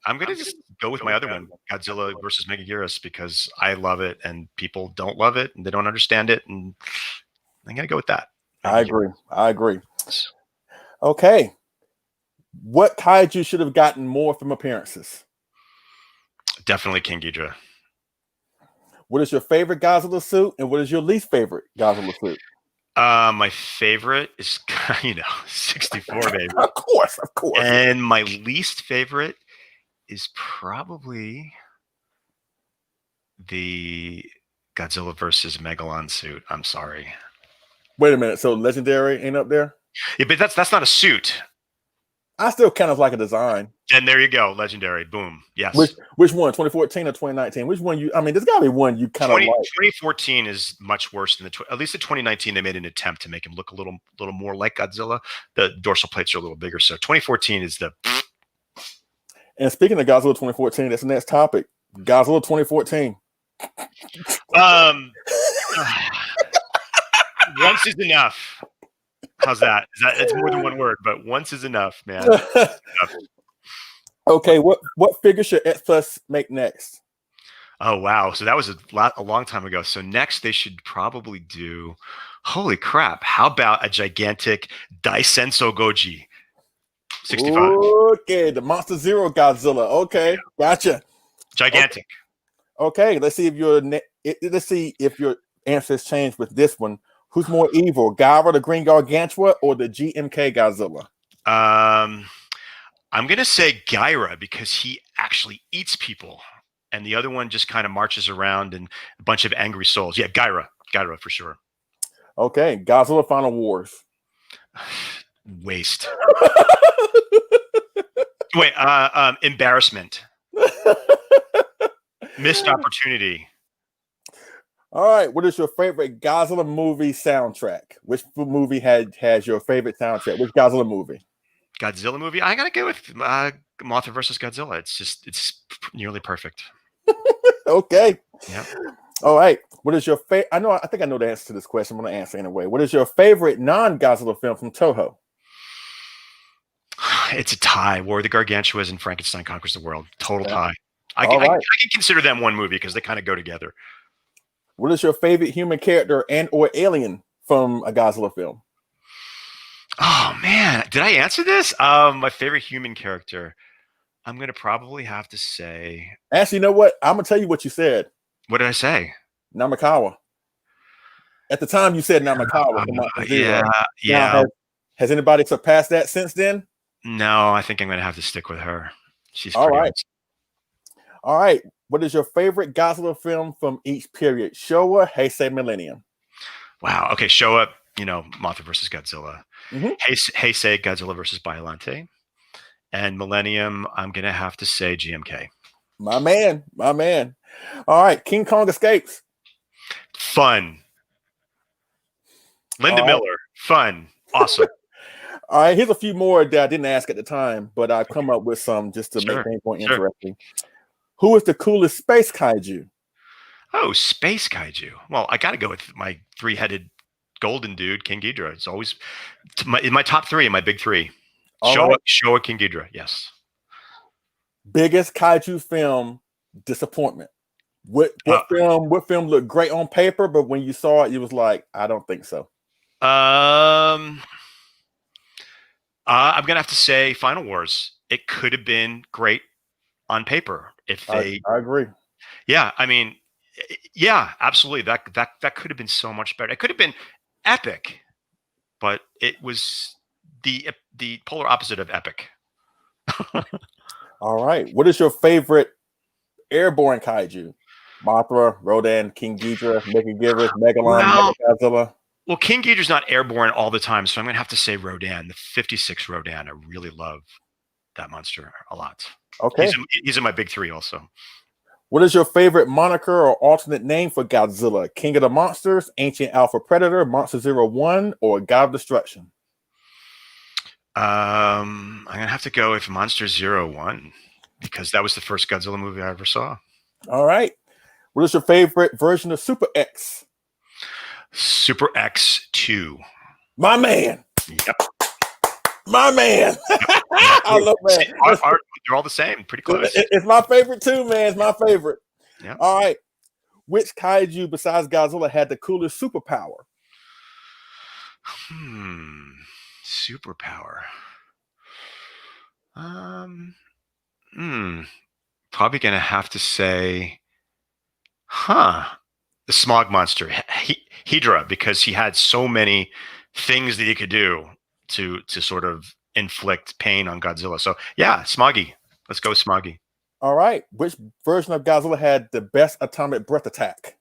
I'm gonna just go with my other one, Godzilla versus Megaguirus, because I love it and people don't love it and they don't understand it, and I'm gonna go with that. I agree. Okay. What kaiju should have gotten more from appearances? Definitely King Ghidorah. What is your favorite Godzilla suit, and what is your least favorite Godzilla suit? My favorite is 64, baby. Of course. And my least favorite is probably the Godzilla versus Megalon suit. I'm sorry. Wait a minute. So Legendary ain't up there? Yeah, but that's not a suit. I still kind of like a design. And there you go, Legendary. Boom. Yes. Which one? 2014 or 2019? Which one there's got to be one you kind of like. 2014 is much worse than at least in 2019 they made an attempt to make him look a little more like Godzilla. The dorsal plates are a little bigger, so 2014 is the. And speaking of Godzilla 2014, that's the next topic. Godzilla 2014. Once is enough. How's that? It's more than one word, but once is enough, man. Okay, what figure should X Plus make next? Oh wow! So that was a long time ago. So next they should probably do. Holy crap! How about a gigantic Daisenso Goji? 65. Okay, the Monster Zero Godzilla. Okay, gotcha. Gigantic. Okay, let's see if your answers change with this one. Who's more evil, Gyra the Green Gargantua or the GMK Godzilla? I'm gonna say Gyra because he actually eats people, and the other one just kind of marches around and a bunch of angry souls. Yeah, Gyra for sure. Okay, Godzilla Final Wars. Waste. Wait, embarrassment. Missed opportunity. All right, what is your favorite Godzilla movie soundtrack? Which movie has your favorite soundtrack? Which Godzilla movie? Godzilla movie? I gotta go with Mothra versus Godzilla. It's nearly perfect. Okay. Yeah. All right. What is your favorite? I think I know the answer to this question. I'm gonna answer anyway. What is your favorite non-Godzilla film from Toho? It's a tie. War of the Gargantuas and Frankenstein Conquers the World. Total tie. I All right. I can consider them one movie because they kind of go together. What is your favorite human character and or alien from a Godzilla film? Oh man, did I answer this? My favorite human character. I'm going to probably have to say. Actually, you know what? I'm gonna tell you what you said. What did I say? Namakawa. At the time, you said Namakawa for Monster Zero. Now, has anybody surpassed that since then? No, I think I'm going to have to stick with her. She's all pretty right. Awesome. All right. What is your favorite Godzilla film from each period? Showa, Heisei, Millennium. Wow. Okay. Showa, Mothra versus Godzilla. Heisei, Godzilla versus Biollante. And Millennium, I'm going to have to say GMK. My man. All right. King Kong Escapes. Fun. Linda Miller. Fun. Awesome. All right, here's a few more that I didn't ask at the time, but I've come up with some just to make things more interesting. Who is the coolest space kaiju? Oh, space kaiju. Well, I got to go with my three-headed golden dude, King Ghidorah. It's always in my top three, in my big three. Showa King Ghidorah, yes. Biggest kaiju film disappointment. What film looked great on paper, but when you saw it, you was like, I don't think so. I'm gonna have to say Final Wars. It could have been great on paper if they. I agree. Yeah, I mean, yeah, absolutely. That could have been so much better. It could have been epic, but it was the polar opposite of epic. All right. What is your favorite airborne kaiju? Mothra, Rodan, King Ghidorah, Mechagiris, Megalon, Godzilla. Well, King Ghidorah's not airborne all the time, so I'm going to have to say Rodan, the 56 Rodan. I really love that monster a lot. Okay. He's in my big three also. What is your favorite moniker or alternate name for Godzilla? King of the Monsters, Ancient Alpha Predator, Monster 01, or God of Destruction? I'm going to have to go with Monster 01 because that was the first Godzilla movie I ever saw. All right. What is your favorite version of Super X? Super X2. My man. Yep. My man. I love that. They're all the same. Pretty close. It's my favorite too, man. It's my favorite. Yep. All right. Which kaiju besides Godzilla had the coolest superpower? Superpower. Probably gonna have to say, the smog monster, Hydra, because he had so many things that he could do to sort of inflict pain on Godzilla. So yeah, Smoggy. Let's go with Smoggy. All right. Which version of Godzilla had the best atomic breath attack?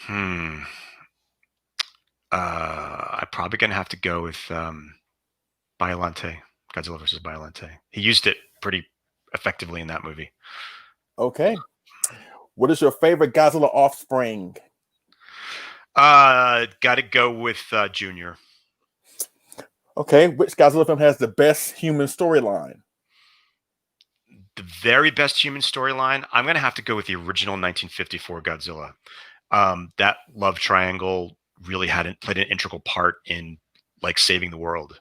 I'm probably gonna have to go with Biollante, Godzilla versus Biollante. He used it pretty effectively in that movie. Okay. What is your favorite Godzilla offspring? Got to go with Junior. Okay. Which Godzilla film has the best human storyline? The very best human storyline? I'm going to have to go with the original 1954 Godzilla. That love triangle really played an integral part in like saving the world.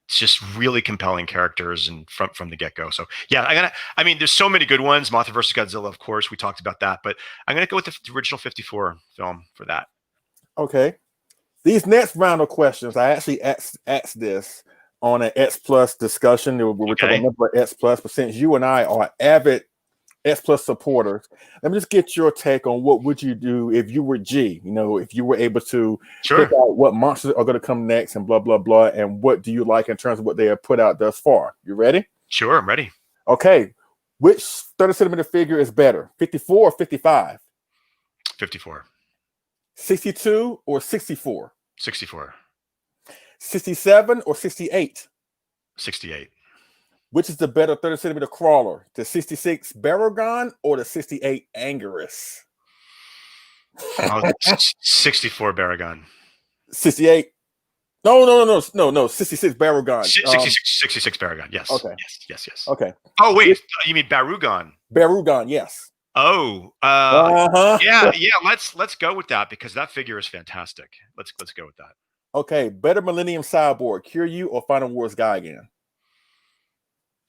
It's just really compelling characters and from the get-go. So yeah, there's so many good ones. Mothra versus Godzilla, of course, we talked about that, but I'm gonna go with the original 54 film for that. Okay. These next round of questions, I actually asked this on an X Plus discussion. We were talking about X Plus, but since you and I are avid X Plus supporters, let me just get your take on what would you do if you were G, if you were able to pick out what monsters are going to come next and blah, blah, blah. And what do you like in terms of what they have put out thus far? You ready? Sure, I'm ready. Okay. Which 30 centimeter figure is better, 54 or 55? 54. 62 or 64? 64. 67 or 68? 68. Which is the better 30 centimeter crawler, the 66 Barugon or the 68 Anguirus? 64 Barugon. 68. No. 66 Barugon. 66 Barugon. Yes. Okay. Yes. Okay. Oh wait, you mean Barugon? Barugon, yes. Oh. Yeah. Let's go with that because that figure is fantastic. Let's go with that. Okay. Better Millennium Cyborg, Kiryu or Final Wars Gigan?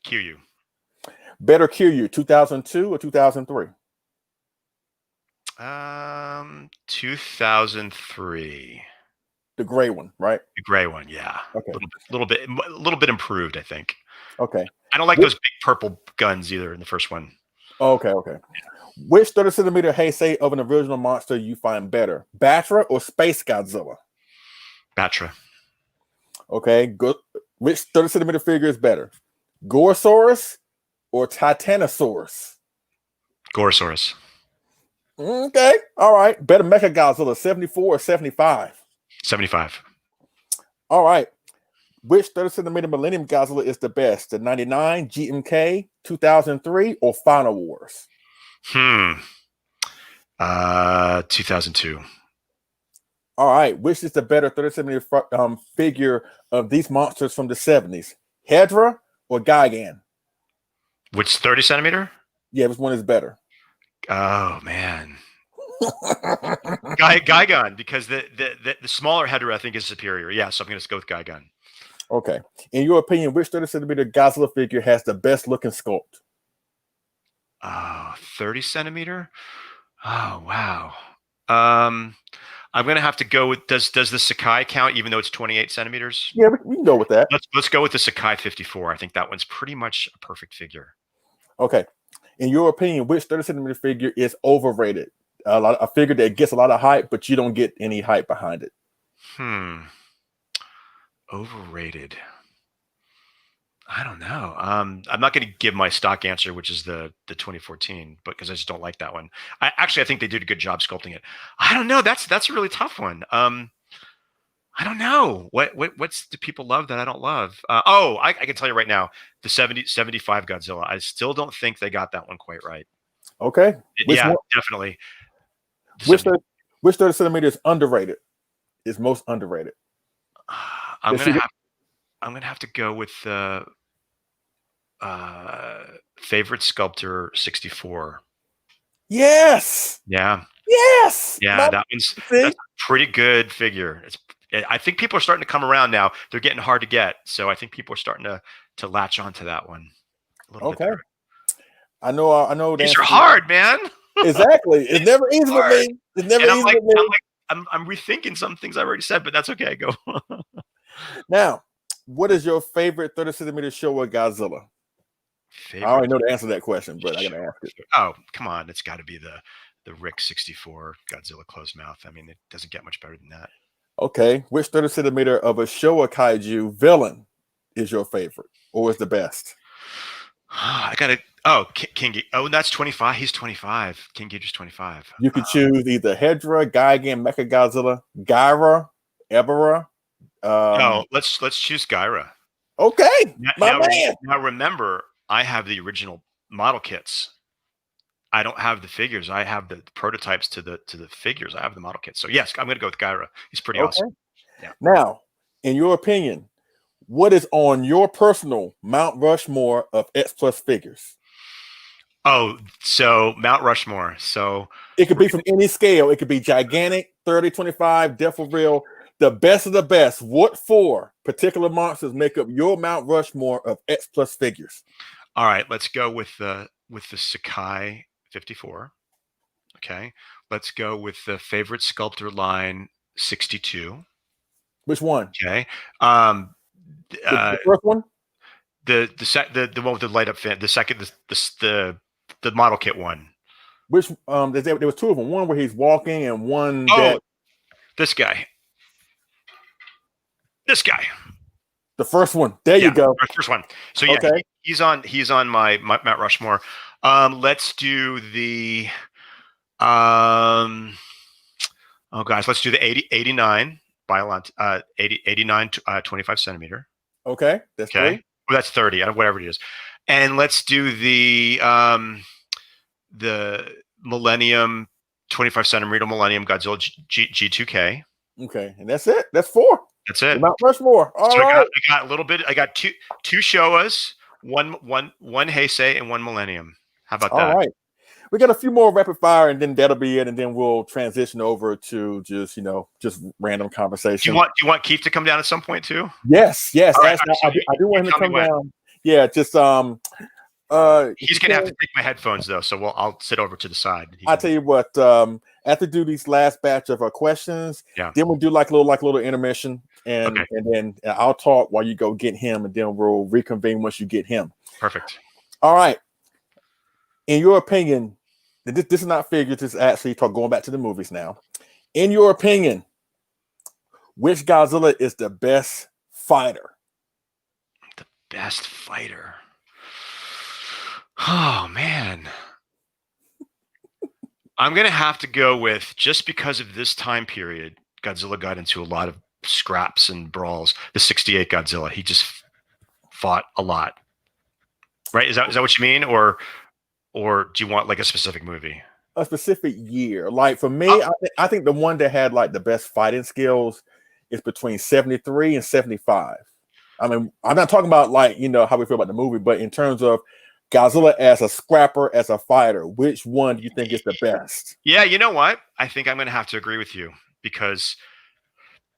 Kiryu. Better Kiryu, 2002 or 2003? 2003. The gray one, right? The gray one, yeah. Okay. A little bit improved, I think. Okay. I don't like those big purple guns either in the first one. Okay. Which 30 centimeter Heisei of an original monster you find better, Batra or Space Godzilla? Batra. Okay. Good. Which 30 centimeter figure is better, Gorosaurus or Titanosaurus? Gorosaurus. Okay. All right. Better Mecha Godzilla, 74 or 75? 75. All right. Which 30 centimeter Millennium Godzilla is the best, the 99, GMK, 2003, or Final Wars? 2002. All right. Which is the better 30 centimeter figure of these monsters from the 70s, Hedra or Gigan? Which 30 centimeter? Yeah, which one is better? Oh man. Gigan, because the smaller Hedra I think is superior. Yeah, so I'm going to go with Gigan. Okay. In your opinion, which 30 centimeter Godzilla figure has the best looking sculpt? 30 centimeter? Oh, wow. I'm going to have to go with, does the Sakai count even though it's 28 centimeters? Yeah, we can go with that. Let's go with the Sakai 54. I think that one's pretty much a perfect figure. Okay. In your opinion, which 30 centimeter figure is overrated? A figure that gets a lot of hype, but you don't get any hype behind it. Overrated. I don't know. I'm not going to give my stock answer, which is the 2014, but because I just don't like that one. I think they did a good job sculpting it. I don't know. That's a really tough one. I don't know. What's do people love that I don't love? I can tell you right now, the 75 Godzilla. I still don't think they got that one quite right. Okay. Definitely. Which 30 centimeter is underrated? Is most underrated? I'm gonna have to go with the favorite sculptor 64. Yes. Yeah. Yes. Yeah, that's a pretty good figure. I think people are starting to come around now. They're getting hard to get, so I think people are starting to latch onto that one a little bit. Okay. I know. These are hard, man. Exactly. It's never easy with me. It's never easy with me. I'm rethinking some things I've already said, but that's okay. Go. Now, what is your favorite 30 centimeter Showa Godzilla? I already know the answer to that question, but I gotta ask it. Oh, come on. It's got to be the Rick 64 Godzilla closed mouth. I mean, it doesn't get much better than that. Okay. Which 30 centimeter of a Showa kaiju villain is your favorite or is the best? I got it. Oh, King. Oh, that's 25. He's 25. King Ghidorah's 25. You could choose either Hedra, Gigan, Mechagodzilla, Gyra, Ebera. No, let's choose Gyra. Okay, now remember, I have the original model kits. I don't have the figures. I have the prototypes to the figures. I have the model kits. So yes, I'm going to go with Gyra. He's pretty awesome. Yeah. Now, in your opinion, what is on your personal Mount Rushmore of X Plus figures? Oh, so Mount Rushmore. So it could be from any scale. It could be gigantic, 30, 25, Death of Real. The best of the best. What four particular monsters make up your Mount Rushmore of X Plus figures? All right, let's go with the Sakai 54. Okay, let's go with the favorite sculptor line 62. Which one? Okay, the first one. The one with the light up fin. The second, the model kit one. Which there was two of them. One where he's walking and one. This guy. This guy. The first one. There you go. First one. So yeah, okay. He's on my Mount Rushmore. Let's do the let's do the 89 Biolont 89 25 centimeter. Okay. That's okay. Great. Well, that's 30, whatever it is. And let's do the Millennium 25 centimeter Millennium Godzilla G2K. Okay, and that's it. That's four. That's it. Mount Rushmore. All right. I got a little bit. I got two Showas, one Heisei, and one Millennium. How about that? All right. We got a few more rapid fire, and then that'll be it, and then we'll transition over to just random conversation. Do you want Keith to come down at some point too? Yes. Right, I do want him to come down. Yeah, just he's gonna have to take my headphones though, so I'll sit over to the side. I'll tell you what. after do these last batch of questions, Yeah. then we'll do like a little intermission, and Okay. and then I'll talk while you go get him, and then we'll reconvene once you get him. Perfect. All right. In your opinion, this is not figures. This is actually going back to the movies now. In your opinion, which Godzilla is the best fighter? The best fighter. Oh man. I'm gonna have to go with, just because of this time period, Godzilla got into a lot of scraps and brawls. The '68 Godzilla, he just fought a lot. Right? Is that what you mean, or do you want like a specific movie? A specific year. Like for me, I think the one that had like the best fighting skills is between 73 and 75. I mean, I'm not talking about like, how we feel about the movie, but in terms of Godzilla as a scrapper, as a fighter, which one do you think is the best? Yeah, you know what? I think I'm going to have to agree with you, because,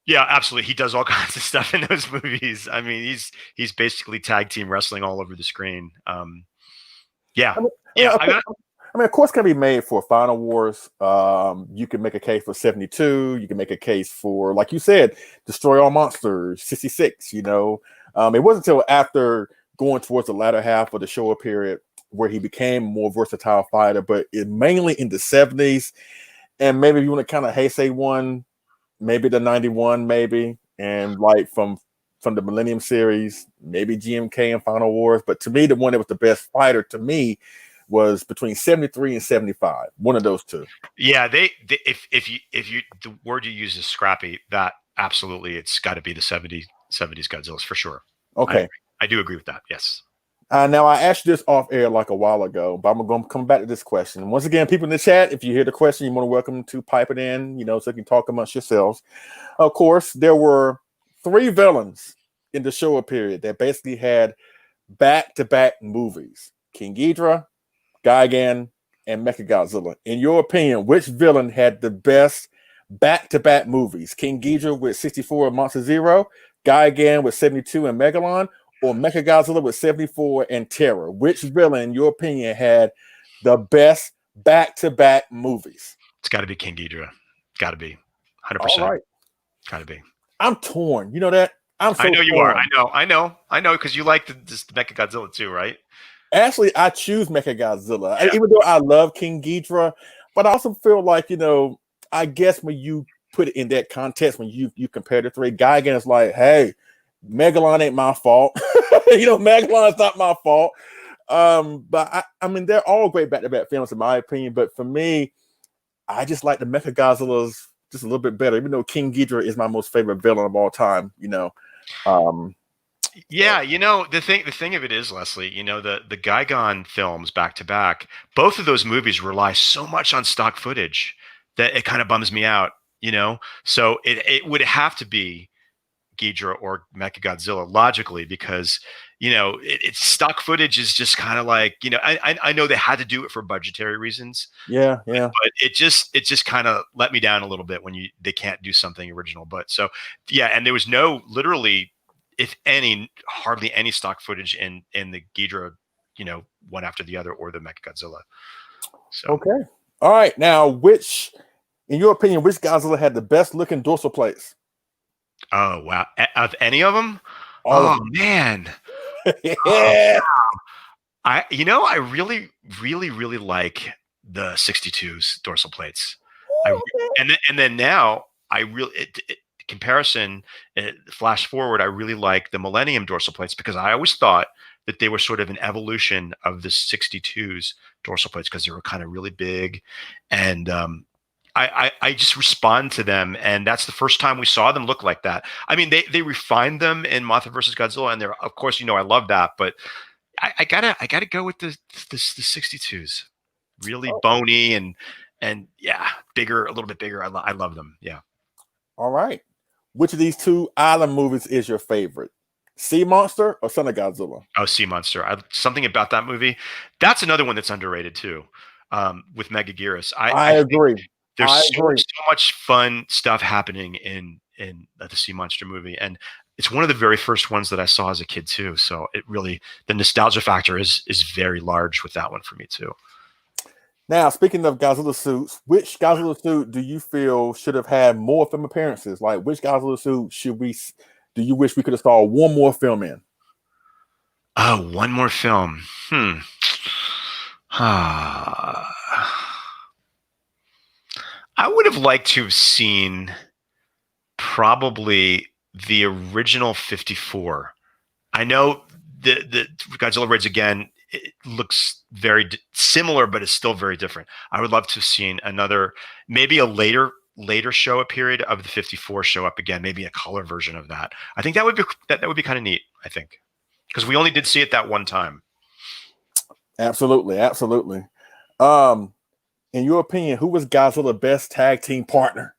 yeah, absolutely, he does all kinds of stuff in those movies. I mean, he's basically tag team wrestling all over the screen. Yeah, I mean, of course, can be made for Final Wars. You can make a case for 72. You can make a case for, like you said, Destroy All Monsters, 66. It wasn't until after going towards the latter half of the Showa period where he became a more versatile fighter, but it mainly in the 70s. And maybe if you want to kind of Heisei one, maybe the 91, maybe, and like from the Millennium series, maybe GMK and Final Wars. But to me, the one that was the best fighter to me was between 73 and 75. One of those two. Yeah, if you the word you use is scrappy, that absolutely, it's got to be the 70s Godzillas for sure. Okay. I do agree with that. Yes. Now I asked you this off air like a while ago, but I'm going to come back to this question. Once again, people in the chat, if you hear the question, you're more than welcome to pipe it in, so you can talk amongst yourselves. Of course, there were 3 villains in the Showa period that basically had back-to-back movies: King Ghidorah, Gigan, and Mechagodzilla. In your opinion, which villain had the best back-to-back movies? King Ghidorah with 64 and Monster Zero, Gigan with 72 and Megalon, or Mechagodzilla with 74 and Terror? Which villain, in your opinion, had the best back-to-back movies? It's got to be King Ghidorah. Got to be 100%. All right. Got to be. I'm torn. You know that? I know you are. I know. Because you like the Mechagodzilla too, right? Actually, I choose Mechagodzilla, Yeah. even though I love King Ghidorah, but I also feel like, I guess when you put it in that context, when you compare the 3, Gigan is like, hey, Megalon ain't my fault. Megalon's not my fault. But I mean, they're all great back-to-back films in my opinion, but for me, I just like the Mechagodzillas just a little bit better, even though King Ghidorah is my most favorite villain of all time, Yeah, the thing of it is, Leslie, the Gigan films back to back, both of those movies rely so much on stock footage that it kind of bums me out, So it would have to be Ghidorah or Mechagodzilla logically, because it's stock footage is just kind of like, I know they had to do it for budgetary reasons. Yeah. But it just kind of let me down a little bit when they can't do something original. But so yeah, and there was literally, if any, hardly any stock footage in the Ghidorah, one after the other, or the Mechagodzilla. So okay. All right. Now, in your opinion, which Godzilla had the best looking dorsal plates? Oh wow! Of any of them? Man. Yeah. I really, really, really like the 62's dorsal plates. And then now I really comparison, flash forward, I really like the Millennium dorsal plates, because I always thought that they were sort of an evolution of the 62's dorsal plates, because they were kind of really big, and I just respond to them, and that's the first time we saw them look like that. I mean, they refined them in Mothra vs. Godzilla, and they're, of course, I love that, but I gotta go with the 62's. Really bony and yeah, bigger, a little bit bigger. I love them. Yeah. All right. Which of these 2 island movies is your favorite? Sea Monster or Son of Godzilla? Oh, Sea Monster. Something about that movie. That's another one that's underrated too. With Megaguirus. I agree. There's so much fun stuff happening in the Sea Monster movie, and it's one of the very first ones that I saw as a kid too. So it really, the nostalgia factor is very large with that one for me too. Now, speaking of Godzilla suits, which Godzilla suit do you feel should have had more film appearances? Like, which Godzilla suit do you wish we could have saw one more film in? Oh, one more film. I would have liked to have seen probably the original 54. I know the Godzilla Raids again, it looks very similar, but it's still very different. I would love to have seen maybe a later show up period of the 54 show up again, maybe a color version of that. I think that would be kind of neat, I think. Because we only did see it that one time. Absolutely. In your opinion, who was Godzilla's best tag team partner?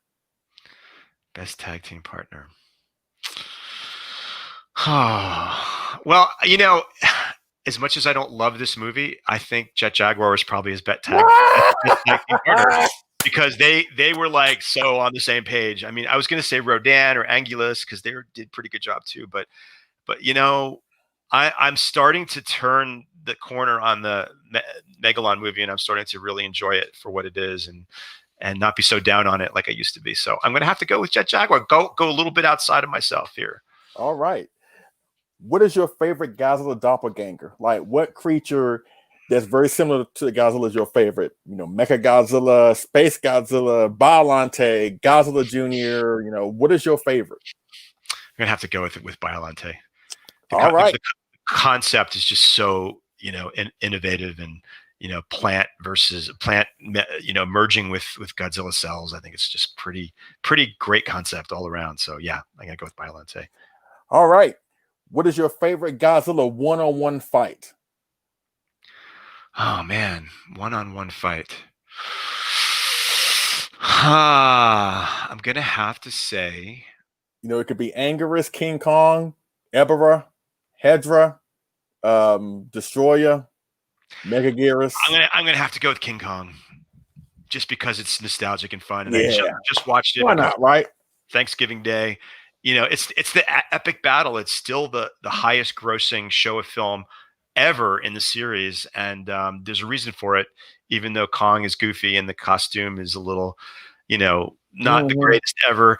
Best tag team partner. Well, as much as I don't love this movie, I think Jet Jaguar was probably his best tag team partner because they were like so on the same page. I mean, I was going to say Rodan or Anguillus because they did pretty good job too, but I'm starting to turn the corner on the Megalon movie, and I'm starting to really enjoy it for what it is, and not be so down on it like I used to be. So I'm going to have to go with Jet Jaguar. Go a little bit outside of myself here. All right. What is your favorite Godzilla doppelganger? Like, what creature that's very similar to Godzilla is your favorite? Mecha Godzilla, Space Godzilla, Biollante, Godzilla Jr. What is your favorite? I'm going to have to go with Biollante. All right. The concept is just so innovative, and plant versus plant merging with Godzilla cells. I think it's just pretty great concept all around. So yeah, I'm gonna go with Biollante. All right. What is your favorite Godzilla one-on-one fight? Oh man, one-on-one fight. I'm gonna have to say, it could be Anguirus, King Kong, Ebera, Hedra, Destroyer, Megaguirus. I'm gonna have to go with King Kong, just because it's nostalgic and fun. And yeah. I just watched it. Why not? Right? Thanksgiving Day. It's the epic battle. It's still the highest grossing show of film ever in the series, and there's a reason for it. Even though Kong is goofy and the costume is a little, not the greatest ever.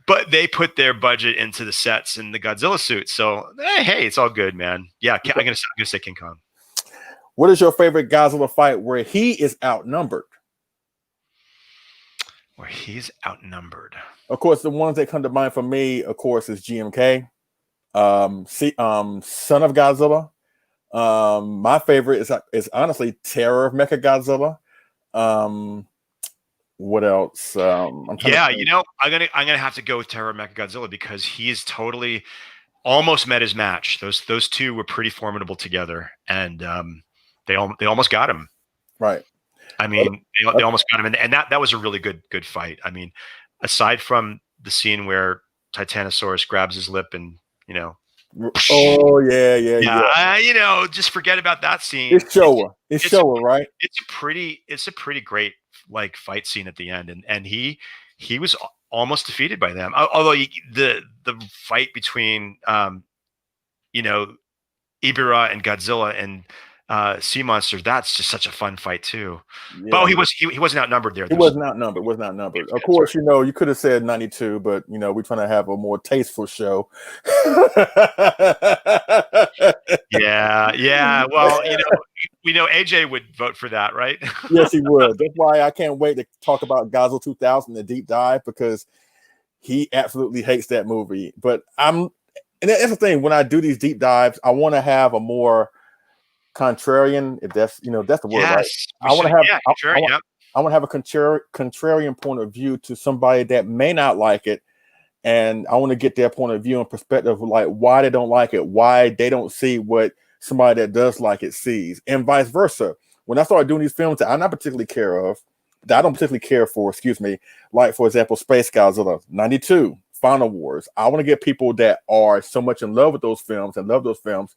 But they put their budget into the sets and the Godzilla suit. So, hey, it's all good, man. Yeah, I'm gonna say King Kong. What is your favorite Godzilla fight where he is outnumbered? Where he's outnumbered. Of course, the ones that come to mind for me, of course, is GMK, Son of Godzilla. My favorite is honestly Terror of Mechagodzilla. What else? I'm gonna have to go with Terror of Mechagodzilla because he is totally almost met his match. Those two were pretty formidable together, and they almost got him. Right. I mean, they almost got him, and that was a really good fight. I mean, aside from the scene where Titanosaurus grabs his lip and oh yeah. Just forget about that scene. It's Showa, right? It's a pretty great fight scene at the end, and he was almost defeated by them. Although the fight between Ibira and Godzilla and Sea Monster, that's just such a fun fight too. Yeah. But he wasn't outnumbered there. He wasn't outnumbered. Of course, you could have said 92, but we're trying to have a more tasteful show. Yeah. Well, we know AJ would vote for that, right? Yes, he would. That's why I can't wait to talk about Godzilla 2000, the deep dive, because he absolutely hates that movie. But and that's the thing. When I do these deep dives, I want to have a more contrarian, if that's that's the word, right? I want to have a contrarian point of view to somebody that may not like it, and I want to get their point of view and perspective, like why they don't like it, why they don't see what somebody that does like it sees, and vice versa. When I started doing these films that I don't particularly care for, like for example, Space Godzilla, 92, Final Wars. I want to get people that are so much in love with those films and love those films,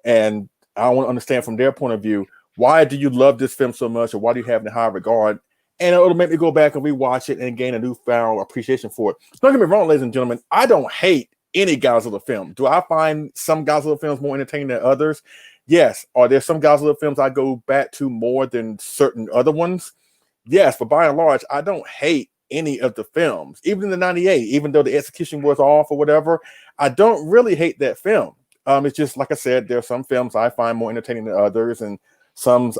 and I want to understand from their point of view, why do you love this film so much, or why do you have it in high regard? And it'll make me go back and rewatch it and gain a newfound appreciation for it. Don't get me wrong, ladies and gentlemen, I don't hate any Godzilla film. Do I find some Godzilla films more entertaining than others? Yes. Are there some Godzilla films I go back to more than certain other ones? Yes, but by and large, I don't hate any of the films, even in the '98, even though the execution was off or whatever. I don't really hate that film. It's just like I said, there are some films I find more entertaining than others, and some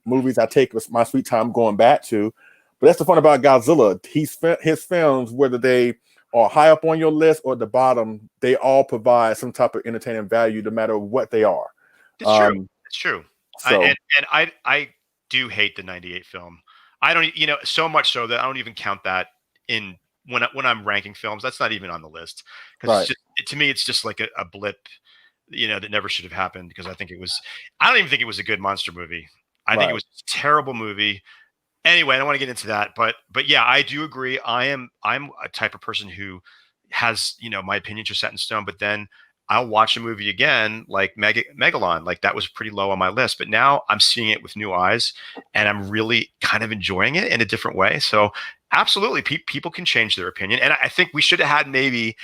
movies I take my sweet time going back to. But that's the fun about Godzilla. His films, whether they are high up on your list or at the bottom, they all provide some type of entertaining value, no matter what they are. It's true. It's true. So, I do hate the '98 film. I don't, so much so that I don't even count that in when I'm ranking films. That's not even on the list, because to me, it's just like a blip, that never should have happened. Because I don't even think it was a good monster movie. I think it was a terrible movie. Anyway, I don't want to get into that, but yeah, I do agree. I'm a type of person who has, my opinions are set in stone, but then I'll watch a movie again, like Megalon. Like, that was pretty low on my list, but now I'm seeing it with new eyes, and I'm really kind of enjoying it in a different way. So absolutely, people can change their opinion, and I think we should have had maybe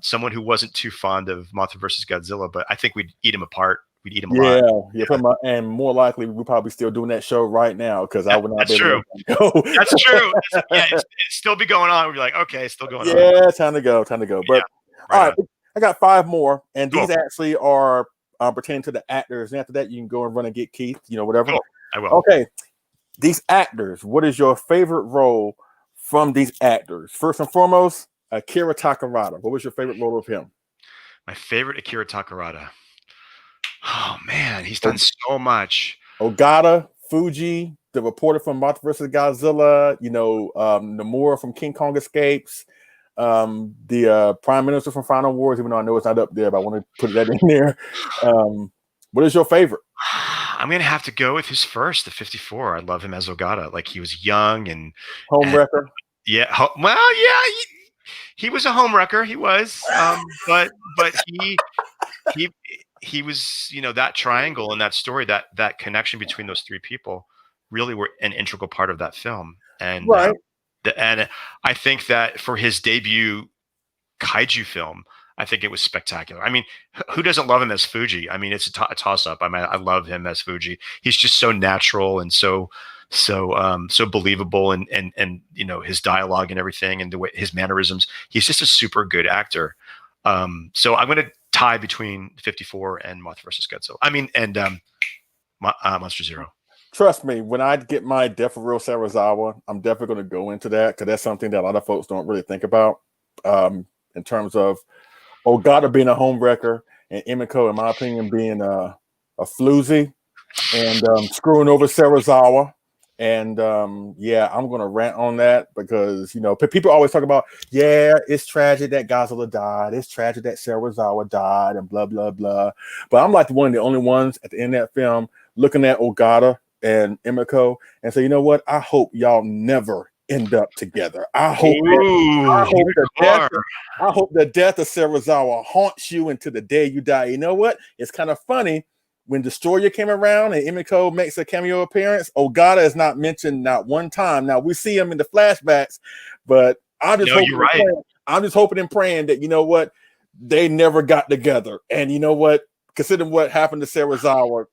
someone who wasn't too fond of Mothra versus Godzilla, but I think we'd eat him apart. We'd eat him alive. Yeah. And more likely, we're probably still doing that show right now, because I would not be able to go. That's true. It'd still be going on. We'd be like, okay, it's still going on. Yeah, time to go. But all right, I got 5 more, and these actually are pertaining to the actors. And after that, you can go and run and get Keith, whatever. Cool. I will. Okay, these actors. What is your favorite role from these actors? First and foremost, Akira Takarada. What was your favorite role of him? My favorite Akira Takarada. Oh man, he's done so much. Ogata, Fuji, the reporter from Mothra vs. Godzilla, Nomura from King Kong Escapes, the Prime Minister from Final Wars, even though I know it's not up there, but I want to put that in there. What is your favorite? I'm gonna have to go with his first, the 54. I love him as Ogata. Like, he was young and homewrecker. He was a homewrecker. He was, but he was, that triangle and that story, that connection between those 3 people really were an integral part of that film. And and I think that for his debut kaiju film, I think it was spectacular. I mean, who doesn't love him as Fuji? I mean, it's a toss up. I mean, I love him as Fuji. He's just so natural and so believable, and his dialogue and everything, and the way his mannerisms. He's just a super good actor. So I'm going to tie between 54 and Mothra vs. Godzilla. I mean, and Monster Zero. Trust me, when I get my Death of Real Serizawa, I'm definitely going to go into that, because that's something that a lot of folks don't really think about, in terms of Ogata being a homewrecker and Emiko, in my opinion, being a floozy and screwing over Serizawa. And I'm going to rant on that, because people always talk about, it's tragic that Godzilla died, it's tragic that Serizawa died, and blah blah blah. But I'm like one of the only ones at the end of that film looking at Ogata and Emiko and say, you know what? I hope y'all never end up together. I hope the death of Serizawa haunts you until the day you die. You know what? It's kind of funny. When Destroyer came around and Emiko makes a cameo appearance, Ogata is not mentioned not one time. Now, we see him in the flashbacks, but I'm just hoping and praying that, they never got together. And you know what? Considering what happened to Serizawa,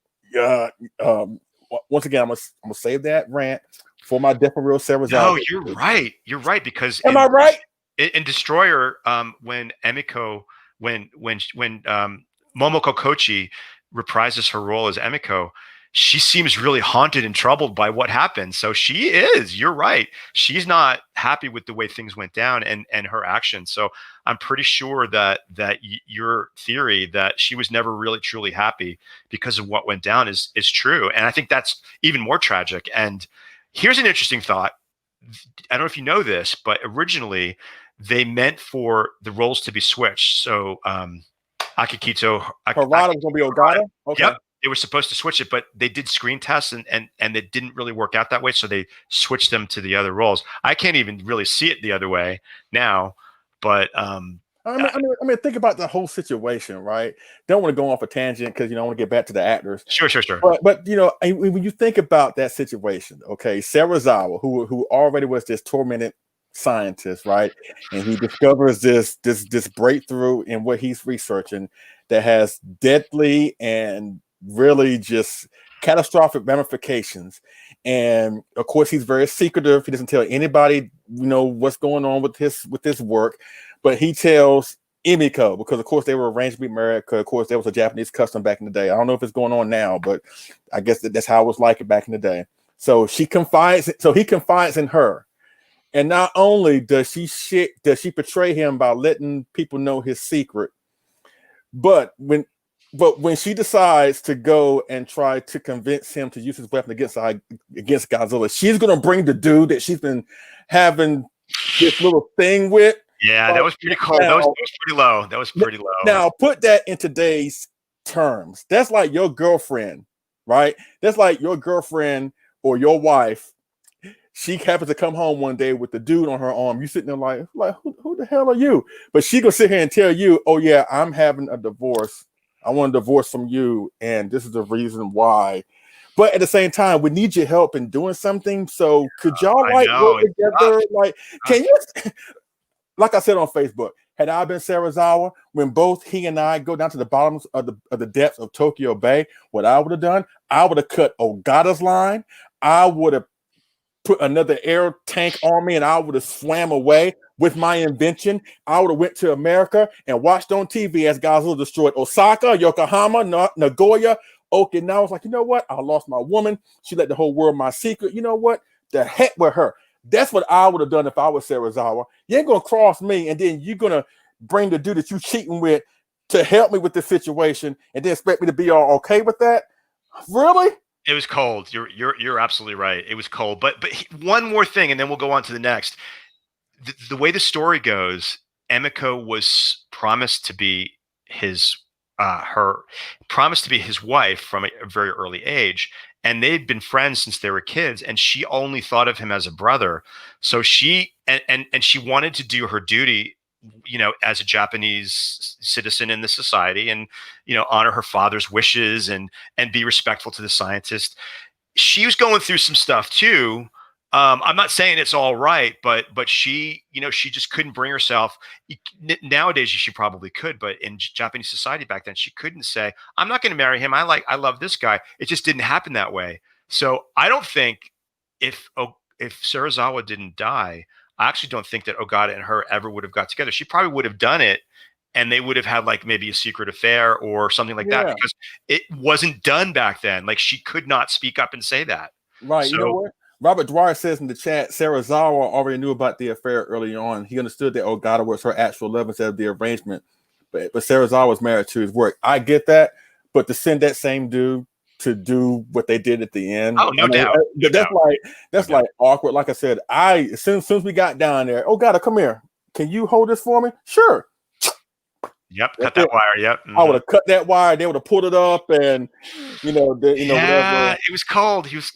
once again, I'm gonna save that rant for my Death of Real Serizawa. No, you're right. You're right, because I right? In Destroyer, when Emiko, when Momoko Kochi reprises her role as Emiko, she seems really haunted and troubled by what happened. So you're right. She's not happy with the way things went down and her actions. So I'm pretty sure that your theory that she was never really truly happy because of what went down is true. And I think that's even more tragic. And here's an interesting thought. I don't know if you know this, but originally they meant for the roles to be switched. So Akihito Harada was going to be Ogata? Okay. Yep. They were supposed to switch it, but they did screen tests and it didn't really work out that way. So they switched them to the other roles. I can't even really see it the other way now, but I mean, think about the whole situation, right? Don't want to go off a tangent because I want to get back to the actors. Sure. But when you think about that situation, okay, Serizawa, who already was this tormented scientist, right? And he discovers this breakthrough in what he's researching that has deadly and really just catastrophic ramifications. And of course, he's very secretive. He doesn't tell anybody, what's going on with his work, but he tells Emiko, because of course they were arranged to be married, because of course there was a Japanese custom back in the day. I don't know if it's going on now, but I guess that's how it was like it back in the day. So he confides in her. And not only does she betray him by letting people know his secret, but when she decides to go and try to convince him to use his weapon against Godzilla, she's gonna bring the dude that she's been having this little thing with. Yeah, that was pretty cold. That was pretty low. That was pretty low. Now, put that in today's terms. That's like your girlfriend, right? That's like your girlfriend or your wife. She happens to come home one day with the dude on her arm. You sitting there like who the hell are you? But she gonna sit here and tell you, oh yeah, I'm having a divorce. I want a divorce from you, and this is the reason why. But at the same time, we need your help in doing something. So could y'all work together? Like, can you? Like I said on Facebook, had I been Sarazawa, when both he and I go down to the bottoms of the depths of Tokyo Bay, what I would have done, I would have cut Ogata's line. I would have put another air tank on me, and I would have swam away with my invention. I would have went to America and watched on TV as Godzilla destroyed Osaka, Yokohama, Nagoya, Okinawa. I was like, you know what? I lost my woman. She let the whole world my secret. You know what? The heck with her. That's what I would have done if I was Sarazawa. You ain't gonna cross me, and then you're gonna bring the dude that you cheating with to help me with the situation, and then expect me to be all okay with that. Really? It was cold. You're absolutely right. It was cold. But one more thing, and then we'll go on to the next. The way the story goes, Emiko was promised to be his wife from a very early age, and they'd been friends since they were kids, and she only thought of him as a brother. So she she wanted to do her duty, as a Japanese citizen in the society, and honor her father's wishes and be respectful to the scientist. She was going through some stuff too. I'm not saying it's all right, but she, she just couldn't bring herself. Nowadays, she probably could, but in Japanese society back then, she couldn't say, "I'm not going to marry him. I love this guy." It just didn't happen that way. So I don't think if Sarazawa didn't die, I actually don't think that Ogata and her ever would have got together. She probably would have done it, and they would have had like maybe a secret affair or something like that, because it wasn't done back then. Like, she could not speak up and say that. Right. So, you know what? Robert Dwyer says in the chat, Sarazawa already knew about the affair early on. He understood that Ogata was her actual love instead of the arrangement. But Sarazawa was married to his work. I get that, but to send that same dude to do what they did at the end, oh, no doubt. That's like awkward. Like I said, as soon as we got down there, Ogata, come here. Can you hold this for me? Sure. Yep, cut that wire. Yep. I would have cut that wire. They would have pulled it up, and whatever. It was cold. It was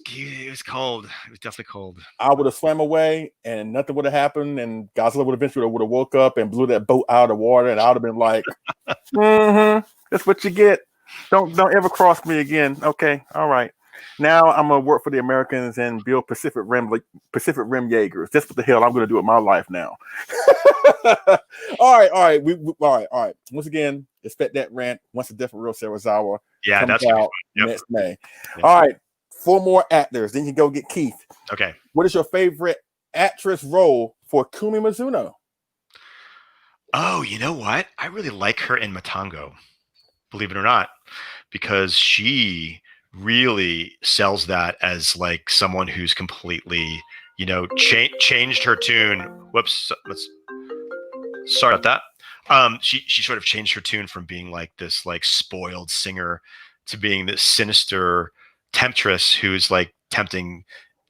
cold. It was definitely cold. I would have swam away, and nothing would have happened, and Godzilla would have woke up and blew that boat out of the water, and I would have been like, "That's what you get. Don't ever cross me again." Okay, all right. Now I'm gonna work for the Americans and build Pacific Rim Jaegers. That's what the hell I'm gonna do with my life now. All right. All right. Once again, expect that rant once a different real Sarazawa comes out next May. Yep. All right, 4 more actors. Then you go get Keith. Okay. What is your favorite actress role for Kumi Mizuno? Oh, you know what? I really like her in Matango, believe it or not, because she really sells that as like someone who's completely, changed her tune. Whoops. Sorry about that. She sort of changed her tune from being like this like spoiled singer to being this sinister temptress who's like tempting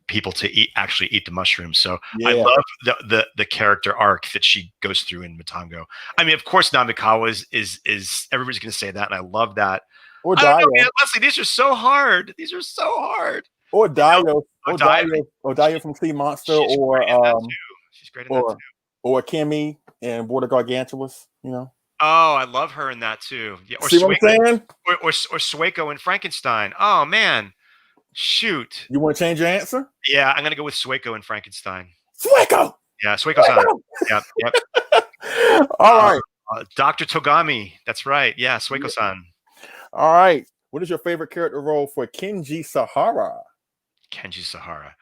people to actually eat the mushrooms. So I love the character arc that she goes through in Matango. I mean, of course, Namikawa is everybody's going to say that, and I love that. Or I don't know, man. Leslie, these are so hard. Or Dio from Sea Monster, she's great in that too. Or Kimmy and Border Gargantuous, Oh, I love her in that too. Yeah, or see what I'm saying? Or Sueko in Frankenstein. Oh man, shoot! You want to change your answer? Yeah, I'm gonna go with Sueko in Frankenstein. Sueko. Yeah, Sueko-san. Yep. All right. Dr. Togami. That's right. Yeah, Sueko-san. All right. What is your favorite character role for Kenji Sahara? Kenji Sahara.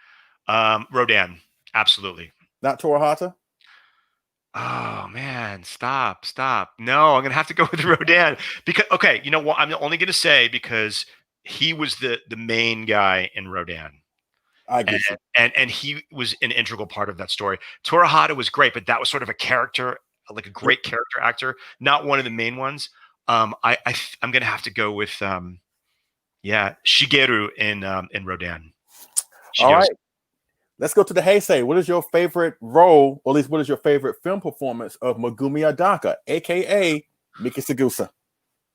Rodan. Absolutely. Not Torahata? Oh man, stop. No, I'm gonna have to go with Rodan because okay, you know what? I'm only gonna say because he was the main guy in Rodan. I get you. And he was an integral part of that story. Torahata was great, but that was sort of a character, like a great character actor, not one of the main ones. I'm gonna have to go with Shigeru in Rodan. All right. Let's go to the Heisei. What is your favorite role, or at least what is your favorite film performance of Megumi Adaka, aka Miki Sagusa?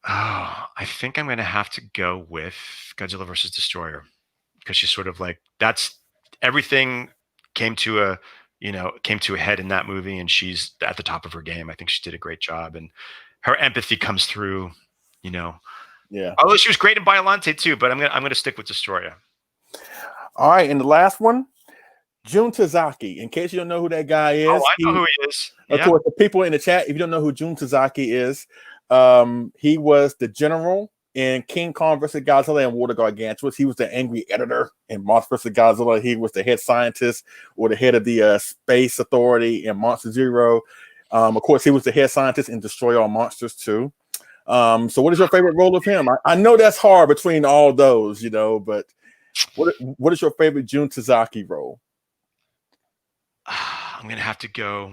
Oh, I think I'm going to have to go with Godzilla versus Destroyer because she's sort of like that's everything came to a head in that movie, and she's at the top of her game. I think she did a great job, and her empathy comes through. Yeah. Although she was great in Biollante too, but I'm gonna stick with Destroyer. All right, and the last one. Jun Tazaki, in case you don't know who that guy is. Oh, I know who he is. Of course, the people in the chat, if you don't know who Jun Tazaki is, he was the general in King Kong vs. Godzilla and War of Gargantuous. He was the angry editor in Monster vs. Godzilla. He was the head scientist or the head of the Space Authority in Monster Zero. Of course, he was the head scientist in Destroy All Monsters too. So what is your favorite role of him? I know that's hard between all those, but what is your favorite Jun Tazaki role? I'm going to have to go.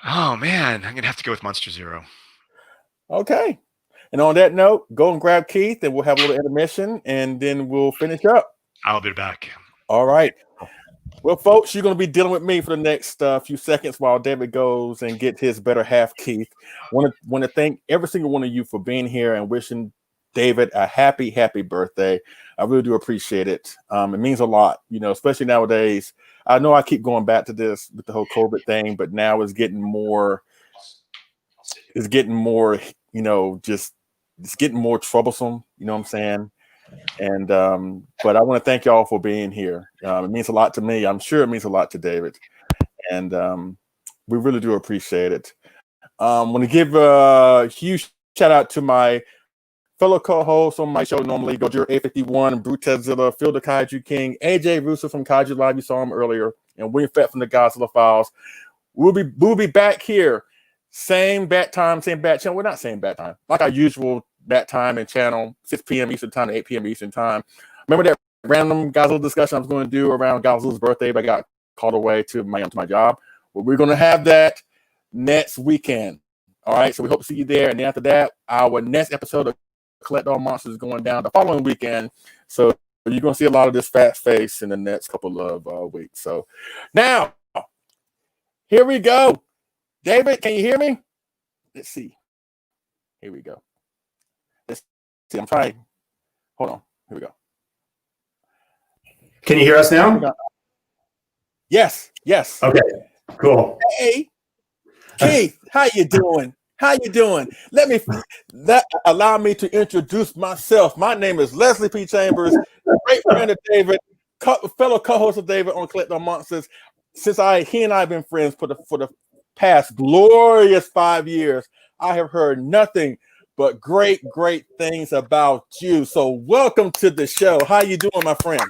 Oh, man. I'm going to have to go with Monster Zero. Okay. And on that note, go and grab Keith and we'll have a little intermission and then we'll finish up. I'll be back. All right. Well, folks, you're going to be dealing with me for the next few seconds while David goes and gets his better half, Keith. Want to thank every single one of you for being here and wishing David a happy birthday. I really do appreciate it. It means a lot, especially nowadays. I know I keep going back to this with the whole COVID thing, but now it's getting more, it's getting more troublesome. You know what I'm saying? And, but I want to thank y'all for being here. It means a lot to me. I'm sure it means a lot to David. And we really do appreciate it. I want to give a huge shout out to my fellow co-hosts on my show normally, Gojira 851, Brutezilla, Phil the Kaiju King, AJ Russo from Kaiju Live, you saw him earlier, and William Fett from the Godzilla Files. We'll be back here, same bat time, same bat channel. We're not same bat time, like our usual bat time and channel, 6 p.m. Eastern time to 8 p.m. Eastern time. Remember that random Godzilla discussion I was going to do around Godzilla's birthday, but I got called away to my job. Well, we're going to have that next weekend. All right, so we hope to see you there. And then after that, our next episode of Collect All Monsters going down the following weekend. So you're going to see a lot of this fat face in the next couple of weeks. So now, here we go. David, can you hear me? Let's see. Here we go. Let's see. I'm trying. Hold on. Here we go. Can you hear us now? Yes. Okay, cool. Hey, Keith, how you doing? Allow me to introduce myself. My name is Leslie P. Chambers, great friend of David, fellow co-host of David on Collect All Monsters. Since he and I have been friends for the past glorious 5 years, I have heard nothing but great things about you. So welcome to the show. How you doing, my friend?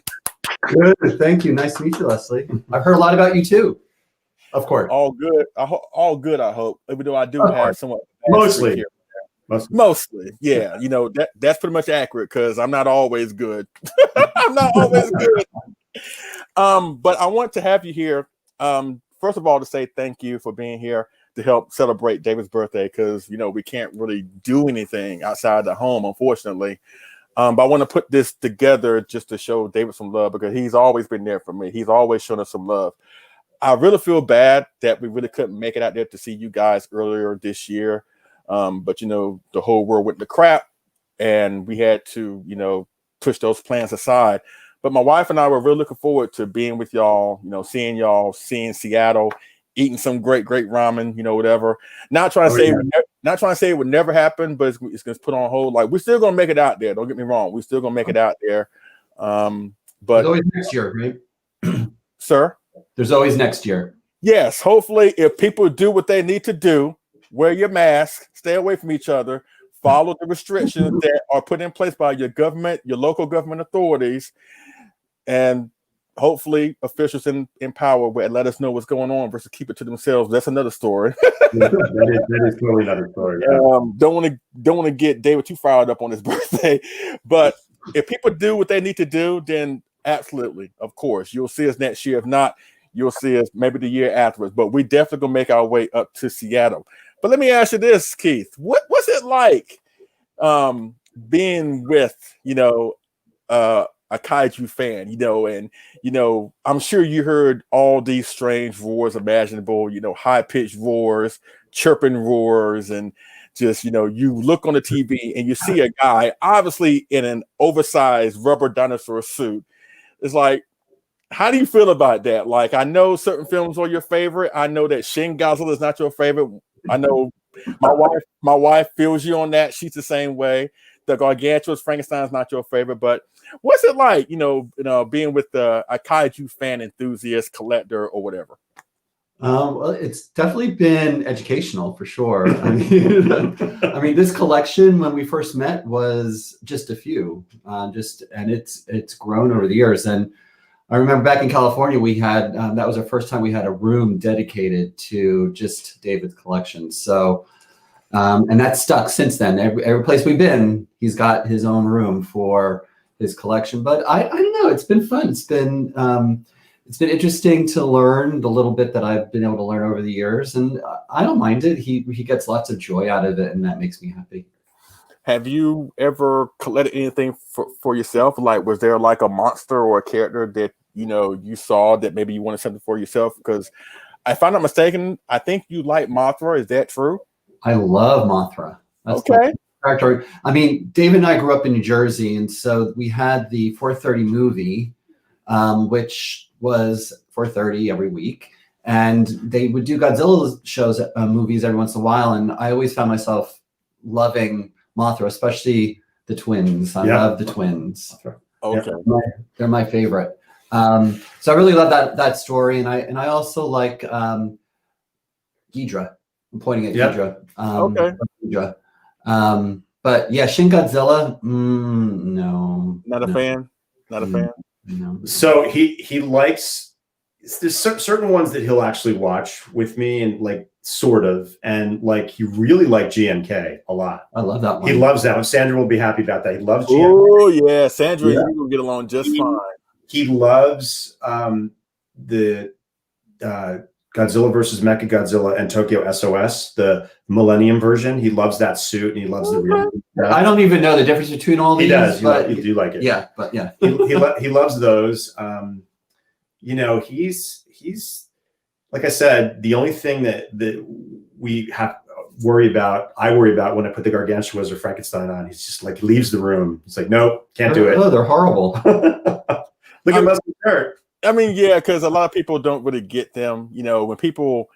Good, thank you. Nice to meet you, Leslie. I've heard a lot about you too. Of course. All good. All good, I hope. Even though I do have somewhat mostly. Yeah. That's pretty much accurate because I'm not always good. I'm not always good. But I want to have you here. First of all, to say thank you for being here to help celebrate David's birthday because we can't really do anything outside the home, unfortunately. But I want to put this together just to show David some love because he's always been there for me. He's always shown us some love. I really feel bad that we really couldn't make it out there to see you guys earlier this year. But the whole world went to crap and we had to, push those plans aside. But my wife and I were really looking forward to being with y'all, seeing Seattle, eating some great ramen, whatever. Not trying to say it would never happen, but it's going to put on hold. Like we're still going to make it out there. Don't get me wrong. We're still going to make it out there. But always next year, right? Sir? There's always next year. Yes, hopefully, if people do what they need to do, wear your mask, stay away from each other, follow the restrictions that are put in place by your government, your local government authorities, and hopefully officials in power will let us know what's going on versus keep it to themselves. That's another story. that is totally another story. Yeah. Don't want to get David too fired up on his birthday, but if people do what they need to do, then absolutely, of course, you'll see us next year. If not, you'll see us maybe the year afterwards. But we definitely gonna make our way up to Seattle. But let me ask you this, Keith: what's it like being with a kaiju fan, and I'm sure you heard all these strange roars imaginable, high-pitched roars, chirping roars, and just, you look on the TV and you see a guy obviously in an oversized rubber dinosaur suit. It's like, how do you feel about that? Like, I know certain films are your favorite. I know that Shin Godzilla is not your favorite. I know my wife feels you on that. She's the same way. The Gargantuous Frankenstein is not your favorite, but what's it like, being with a kaiju fan enthusiast, collector, or whatever? Well, it's definitely been educational for sure. I mean, this collection when we first met was just a few, and it's grown over the years. And I remember back in California, we had that was our first time we had a room dedicated to just David's collection. So. And that's stuck since then. Every place we've been, he's got his own room for his collection. But I don't know. It's been fun. It's been interesting to learn the little bit that I've been able to learn over the years, and I don't mind it. He gets lots of joy out of it, and that makes me happy. Have you ever collected anything for yourself? Like, was there like a monster or a character that you saw that maybe you wanted something for yourself? Because if I'm not mistaken, I think you like Mothra. Is that true? I love Mothra. That's okay. Character. I mean, David and I grew up in New Jersey, and so we had the 4:30 movie, which was 4:30 every week, and they would do Godzilla shows, movies every once in a while, and I always found myself loving Mothra, especially the twins. I love the twins. Okay, they're my favorite. So I really love that story, and I also like Ghidra. I'm pointing at Ghidra. Okay. Ghidra. But yeah, Shin Godzilla, no. Not a fan? Not a fan? No. So he likes, there's certain ones that he'll actually watch with me, and like sort of, and like he really liked GMK a lot. I love that one. He loves that one. Sandra will be happy about that. He loves GMK. Oh yeah, Sandra and you will get along just fine. He loves the Godzilla versus Mechagodzilla and Tokyo SOS, the Millennium version. He loves that suit, and he loves the real. I don't even know the difference between all these. He does. But You do like it. Yeah, but yeah. he loves those. He's like I said, the only thing that we have worry about, I worry about when I put the Gargantuas or Frankenstein on, he's just like leaves the room. He's like, nope, can't do it. Oh, they're horrible. Look at Leslie Hurt. I mean, yeah, because a lot of people don't really get them. When people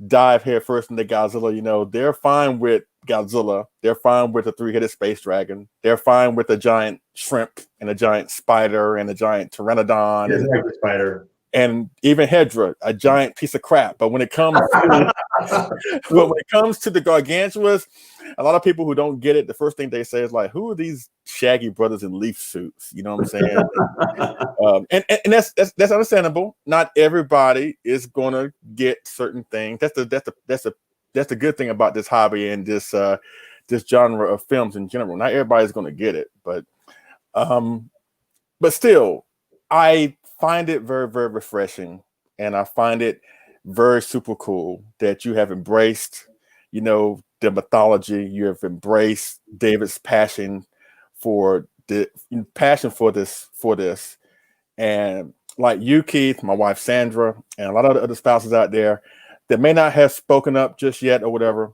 dive head first into Godzilla, they're fine with Godzilla. They're fine with a three-headed space dragon. They're fine with a giant shrimp and a giant spider and a giant pteranodon and spider. And even Hedra, a giant piece of crap. But when it comes to the Gargantuas, a lot of people who don't get it, the first thing they say is like, "Who are these shaggy brothers in leaf suits?" You know what I'm saying? and that's understandable. Not everybody is gonna get certain things. That's the good thing about this hobby and this genre of films in general. Not everybody's gonna get it, but still, I find it very, very refreshing, and I find it very super cool that you have embraced, the mythology. You have embraced David's passion for this, and like you, Keith, my wife Sandra, and a lot of the other spouses out there that may not have spoken up just yet or whatever,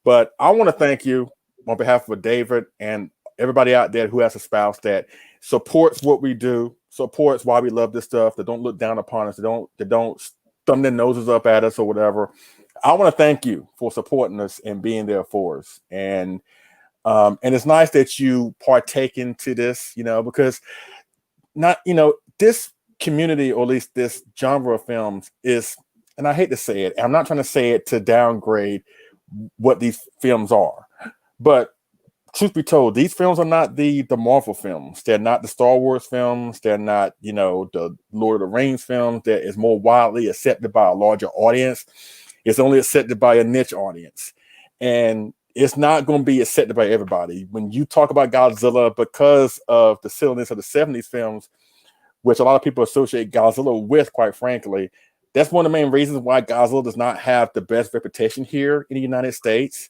but I want to thank you on behalf of David and everybody out there who has a spouse that supports what we do, supports why we love this stuff, that don't look down upon us, that don't thumb their noses up at us or whatever. I want to thank you for supporting us and being there for us. And it's nice that you partake into this, because this community, or at least this genre of films, is, and I hate to say it, I'm not trying to say it to downgrade what these films are, but truth be told, these films are not the Marvel films. They're not the Star Wars films. They're not, you know, the Lord of the Rings films that is more widely accepted by a larger audience. It's only accepted by a niche audience. And it's not going to be accepted by everybody. When you talk about Godzilla, because of the silliness of the 70s films, which a lot of people associate Godzilla with, quite frankly, that's one of the main reasons why Godzilla does not have the best reputation here in the United States.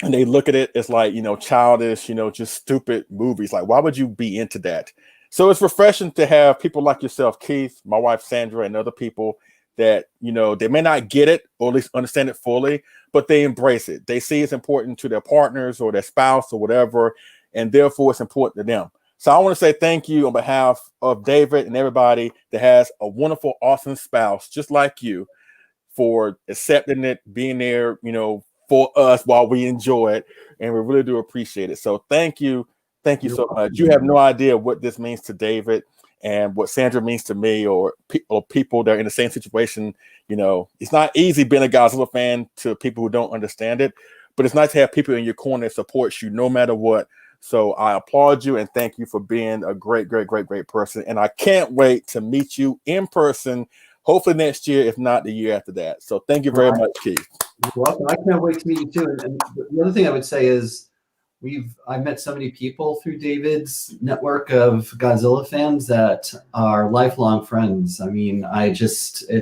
And they look at it as like, you know, childish, you know, just stupid movies. Like, why would you be into that? So it's refreshing to have people like yourself, Keith, my wife, Sandra, and other people that, you know, they may not get it or at least understand it fully, but they embrace it. They see it's important to their partners or their spouse or whatever, and therefore it's important to them. So I want to say thank you on behalf of David and everybody that has a wonderful, awesome spouse just like you, for accepting it, being there, you know, for us while we enjoy it, and we really do appreciate it. So thank you so much. You have no idea what this means to David and what Sandra means to me, or people that are in the same situation. You know, it's not easy being a Godzilla fan to people who don't understand it, but it's nice to have people in your corner that supports you no matter what. So I applaud you and thank you for being a great person. And I can't wait to meet you in person, hopefully next year, if not the year after that. So thank you very much, Keith. You're welcome. I can't wait to meet you too. And the other thing I would say is I've met so many people through David's network of Godzilla fans that are lifelong friends. I mean, it's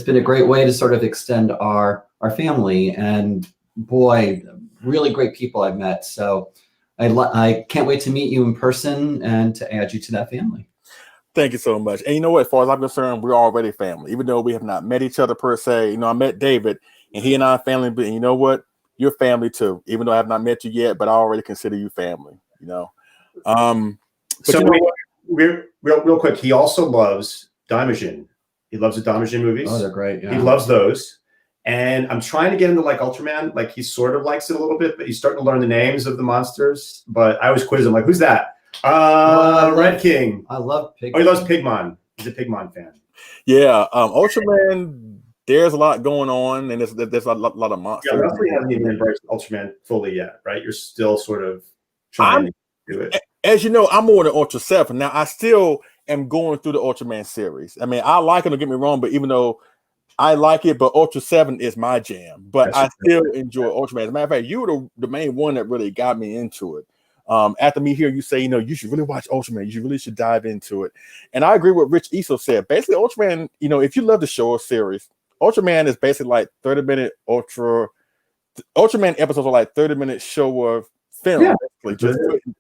been a great way to sort of extend our family, and boy, really great people I've met. So I can't wait to meet you in person and to add you to that family. Thank you so much. And you know what, as far as I'm concerned, we're already family, even though we have not met each other per se. You know, I met David and he and I are family, but you know what? You're family too, even though I have not met you yet, but I already consider you family, you know? So you know, we're real quick. He also loves Daimajin. He loves the Daimajin movies. Oh, they're great. Yeah. He loves those. And I'm trying to get him to like Ultraman. Like, he sort of likes it a little bit, but he's starting to learn the names of the monsters. But I always quiz him, like, who's that? Red King. I love Pigmon. Oh, he loves Pigmon. He's a Pigmon fan. Yeah, Ultraman, there's a lot going on, and there's a lot of monsters. Yeah, Roughly hasn't even embraced Ultraman fully yet, right? You're still sort of trying to do it. As you know, I'm more than Ultra 7. Now, I still am going through the Ultraman series. I mean, I like it, don't get me wrong, but even though I like it, but Ultra 7 is my jam. But I still enjoy Ultraman. As a matter of fact, you were the main one that really got me into it. After me hearing you say, you know, you should really watch Ultraman, you really should dive into it. And I agree with Rich Eso said. Basically, Ultraman, you know, if you love the show or series, Ultraman is basically like 30-minute Ultraman episodes are like 30-minute show of film,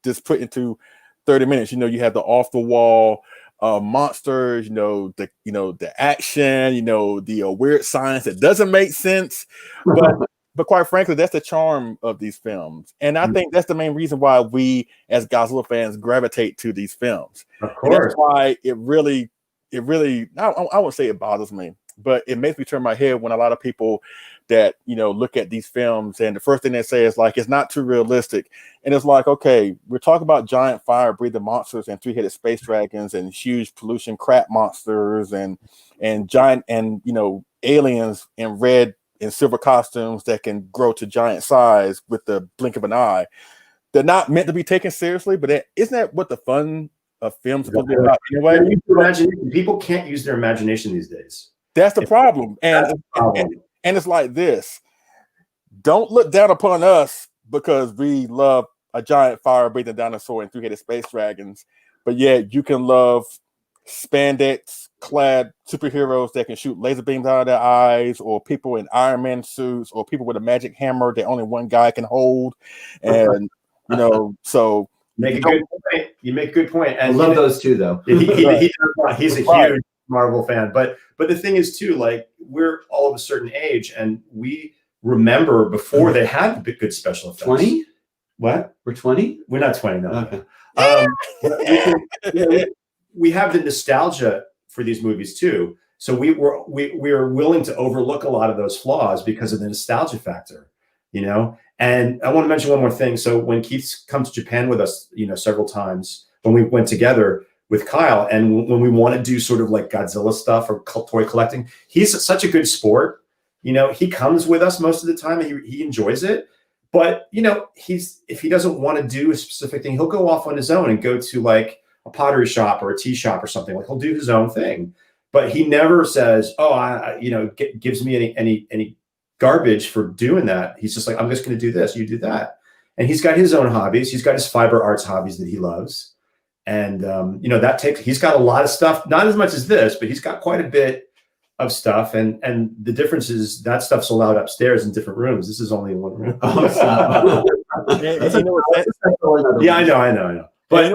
just put into 30 minutes. You know, you have the off the wall monsters, you know, the action, you know, the weird science that doesn't make sense, but quite frankly, that's the charm of these films. And I think that's the main reason why we as Godzilla fans gravitate to these films. Of course. And that's why it really, I won't say it bothers me, but it makes me turn my head when a lot of people that, you know, look at these films and the first thing they say is like, it's not too realistic. And it's like, okay, we're talking about giant fire breathing monsters and three-headed space dragons and huge pollution crap monsters and giant and, you know, aliens in red and silver costumes that can grow to giant size with the blink of an eye. They're not meant to be taken seriously, but isn't that what the fun of films is about anyway? People can't use their imagination these days. That's the problem. And it's like this. Don't look down upon us because we love a giant fire-breathing dinosaur and three-headed space dragons, but yet you can love spandex-clad superheroes that can shoot laser beams out of their eyes, or people in Iron Man suits, or people with a magic hammer that only one guy can hold. And, you know, so... You make a good point. And I love those too, though. He's a huge Marvel fan. But the thing is, too, like, we're all of a certain age, and we remember before they had the good special effects. 20? What? We're 20? We're not 20, no. Okay. We have the nostalgia for these movies too, so we are willing to overlook a lot of those flaws because of the nostalgia factor, you know. And I want to mention one more thing. So when Keith's come to Japan with us, you know, several times when we went together, with Kyle. And when we want to do sort of like Godzilla stuff or toy collecting, he's such a good sport. You know, he comes with us most of the time. He enjoys it. But, you know, if he doesn't want to do a specific thing, he'll go off on his own and go to like a pottery shop or a tea shop or something. Like, he'll do his own thing. But he never says, "Oh, gives me any garbage for doing that." He's just like, "I'm just going to do this. You do that." And he's got his own hobbies. He's got his fiber arts hobbies that he loves. And, he's got a lot of stuff, not as much as this, but he's got quite a bit of stuff. And the difference is that stuff's allowed upstairs in different rooms. This is only in one room. Yeah, I know. But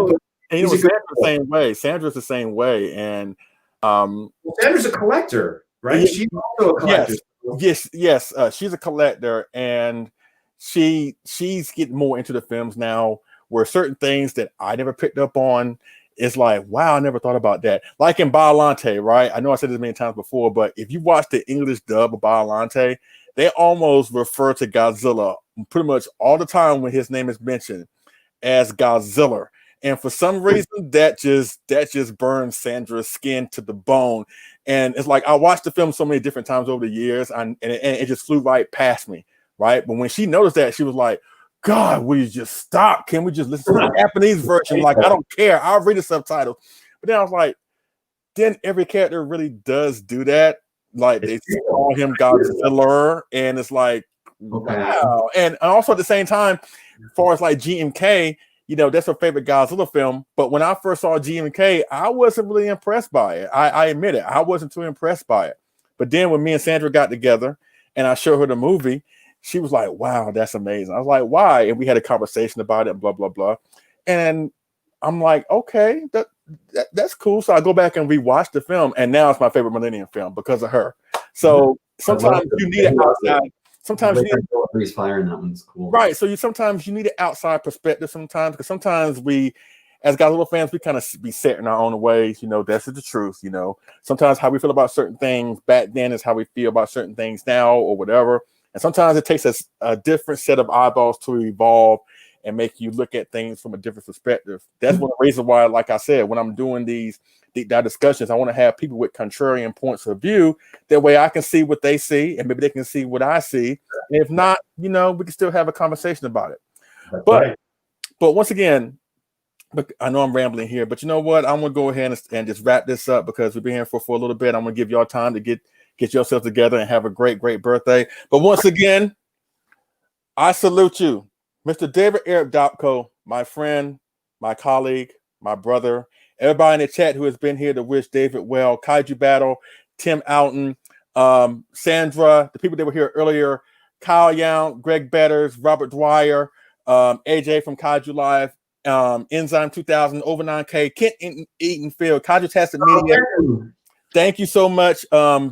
Sandra's the same way. Sandra's the same way. And Sandra's a collector, right? Yeah, She's also a collector. Yes. She's a collector, and she's getting more into the films now, where certain things that I never picked up on is like, wow, I never thought about that. Like in Biollante, right? I know I said this many times before, but if you watch the English dub of Biollante, they almost refer to Godzilla pretty much all the time when his name is mentioned as Godzilla. And for some reason, that just burns Sandra's skin to the bone. And it's like, I watched the film so many different times over the years, and it just flew right past me, right? But when she noticed that, she was like, "God, will you just stop? Can we just listen to the Japanese version? Like, I don't care. I'll read the subtitles." But then I was like, then every character really does do that. Like, they call him Godzilla, and it's like, wow. And also at the same time, as far as like GMK, that's her favorite Godzilla film. But when I first saw GMK, I wasn't really impressed by it. I admit it. I wasn't too impressed by it. But then when me and Sandra got together and I showed her the movie, she was like, "Wow, that's amazing." I was like, "Why?" And we had a conversation about it, and blah, blah, blah. And I'm like, okay, that's cool. So I go back and rewatch the film, and now it's my favorite Millennium film because of her. So sometimes you need an outside. Sometimes you need fire in that one's cool. Right. So sometimes you need an outside perspective sometimes, because sometimes we, as Godzilla fans, we kind of be set in our own ways. That's the truth. Sometimes how we feel about certain things back then is how we feel about certain things now or whatever. And sometimes it takes us a different set of eyeballs to evolve and make you look at things from a different perspective. That's one of the reasons why, like I said, when I'm doing these deep dive discussions, I want to have people with contrarian points of view. That way I can see what they see, and maybe they can see what I see. And if not, we can still have a conversation about it. But once again, I know I'm rambling here, but you know what? I'm going to go ahead and just wrap this up, because we've been here for a little bit. I'm going to give y'all time to get yourself together and have a great, great birthday. But once again, I salute you, Mr. David Eric Dopko, my friend, my colleague, my brother, everybody in the chat who has been here to wish David well, Kaiju Battle, Tim Alton, Sandra, the people that were here earlier, Kyle Young, Greg Betters, Robert Dwyer, AJ from Kaiju Live, Enzyme 2000, Over 9K, Kent Eatonfield, Kaiju Tastic Media. Thank you so much.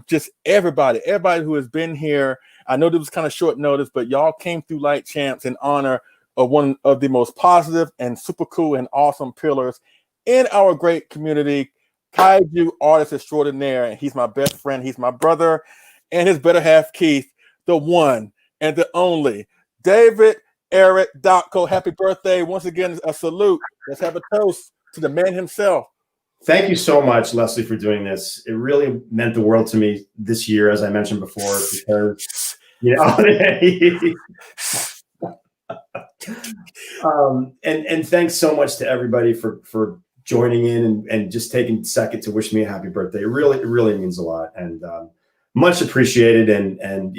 Just everybody who has been here. I know this was kind of short notice, but y'all came through like champs in honor of one of the most positive and super cool and awesome pillars in our great community, Kaiju artist extraordinaire. And he's my best friend. He's my brother, and his better half, Keith, the one and the only David Eric Dopko. Happy birthday. Once again, a salute. Let's have a toast to the man himself. Thank you so much, Leslie, for doing this. It really meant the world to me this year, as I mentioned before, because and thanks so much to everybody for joining in and just taking a second to wish me a happy birthday. It really means a lot, and much appreciated. And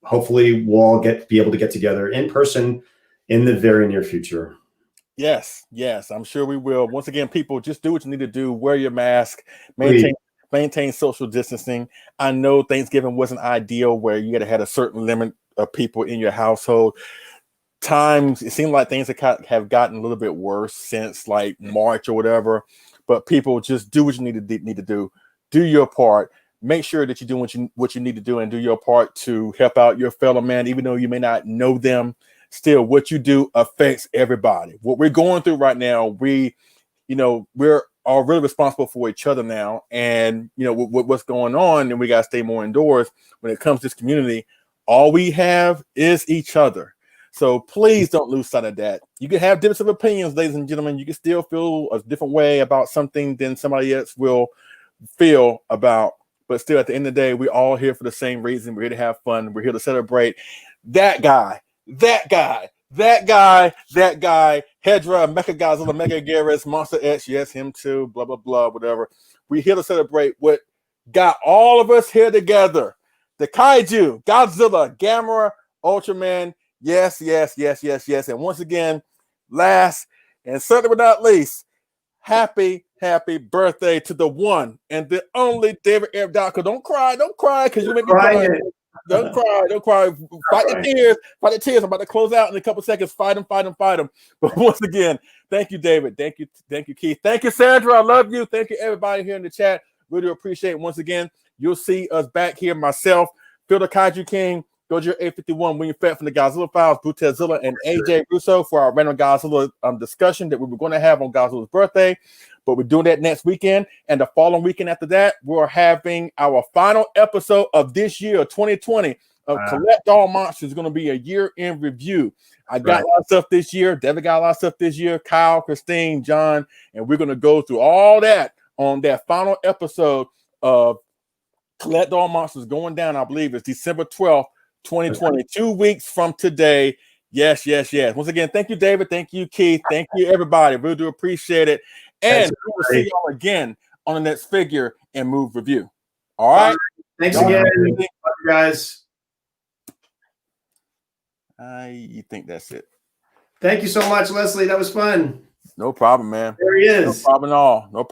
hopefully we'll all be able to get together in person in the very near future. Yes, I'm sure we will. Once again, people, just do what you need to do. Wear your mask, maintain social distancing. I know Thanksgiving wasn't ideal, where you got to have a certain limit of people in your household. It seemed like things have gotten a little bit worse since like March or whatever. But people, just do what you need to do. Do your part. Make sure that you do what you need to do, and do your part to help out your fellow man, even though you may not know them. Still, what you do affects everybody. What we're going through right now, we're all really responsible for each other now. And what's going on, and we got to stay more indoors when it comes to this community. All we have is each other. So please don't lose sight of that. You can have different opinions, ladies and gentlemen. You can still feel a different way about something than somebody else will feel about. But still, at the end of the day, we're all here for the same reason. We're here to have fun. We're here to celebrate that guy, Hedra, Mecha Godzilla, Mega Garrus, Monster X, yes, him too, blah, blah, blah, whatever. We're here to celebrate what got all of us here together. The Kaiju, Godzilla, Gamera, Ultraman, yes. And once again, last and certainly but not least, happy birthday to the one and the only David Eric Dopko. Don't cry, because you make me cry. Don't cry. Fight the tears. I'm about to close out in a couple seconds. Fight them. But once again, thank you, David. Thank you, Keith. Thank you, Sandra. I love you. Thank you, everybody here in the chat. Really appreciate it. Once again, you'll see us back here. Myself, Phil the Kaiju King, Gojo 851, William Fett from the Godzilla Files, Butezilla, and AJ Russo for our random Godzilla discussion that we were going to have on Godzilla's birthday. But we're doing that next weekend. And the following weekend after that, we're having our final episode of this year, 2020, of Collect All Monsters. It's going to be a year in review. I got a lot of stuff this year. David got a lot of stuff this year. Kyle, Christine, John. And we're going to go through all that on that final episode of Collect All Monsters going down. I believe it's December 12th, 2020. 2 weeks from today. Yes. Once again, thank you, David. Thank you, Keith. Thank you, everybody. We do appreciate it. And we will see y'all again on the next Figure and Move review. All right. Thanks again, guys. I think that's it. Thank you so much, Leslie. That was fun. No problem, man. There he is. No problem at all. No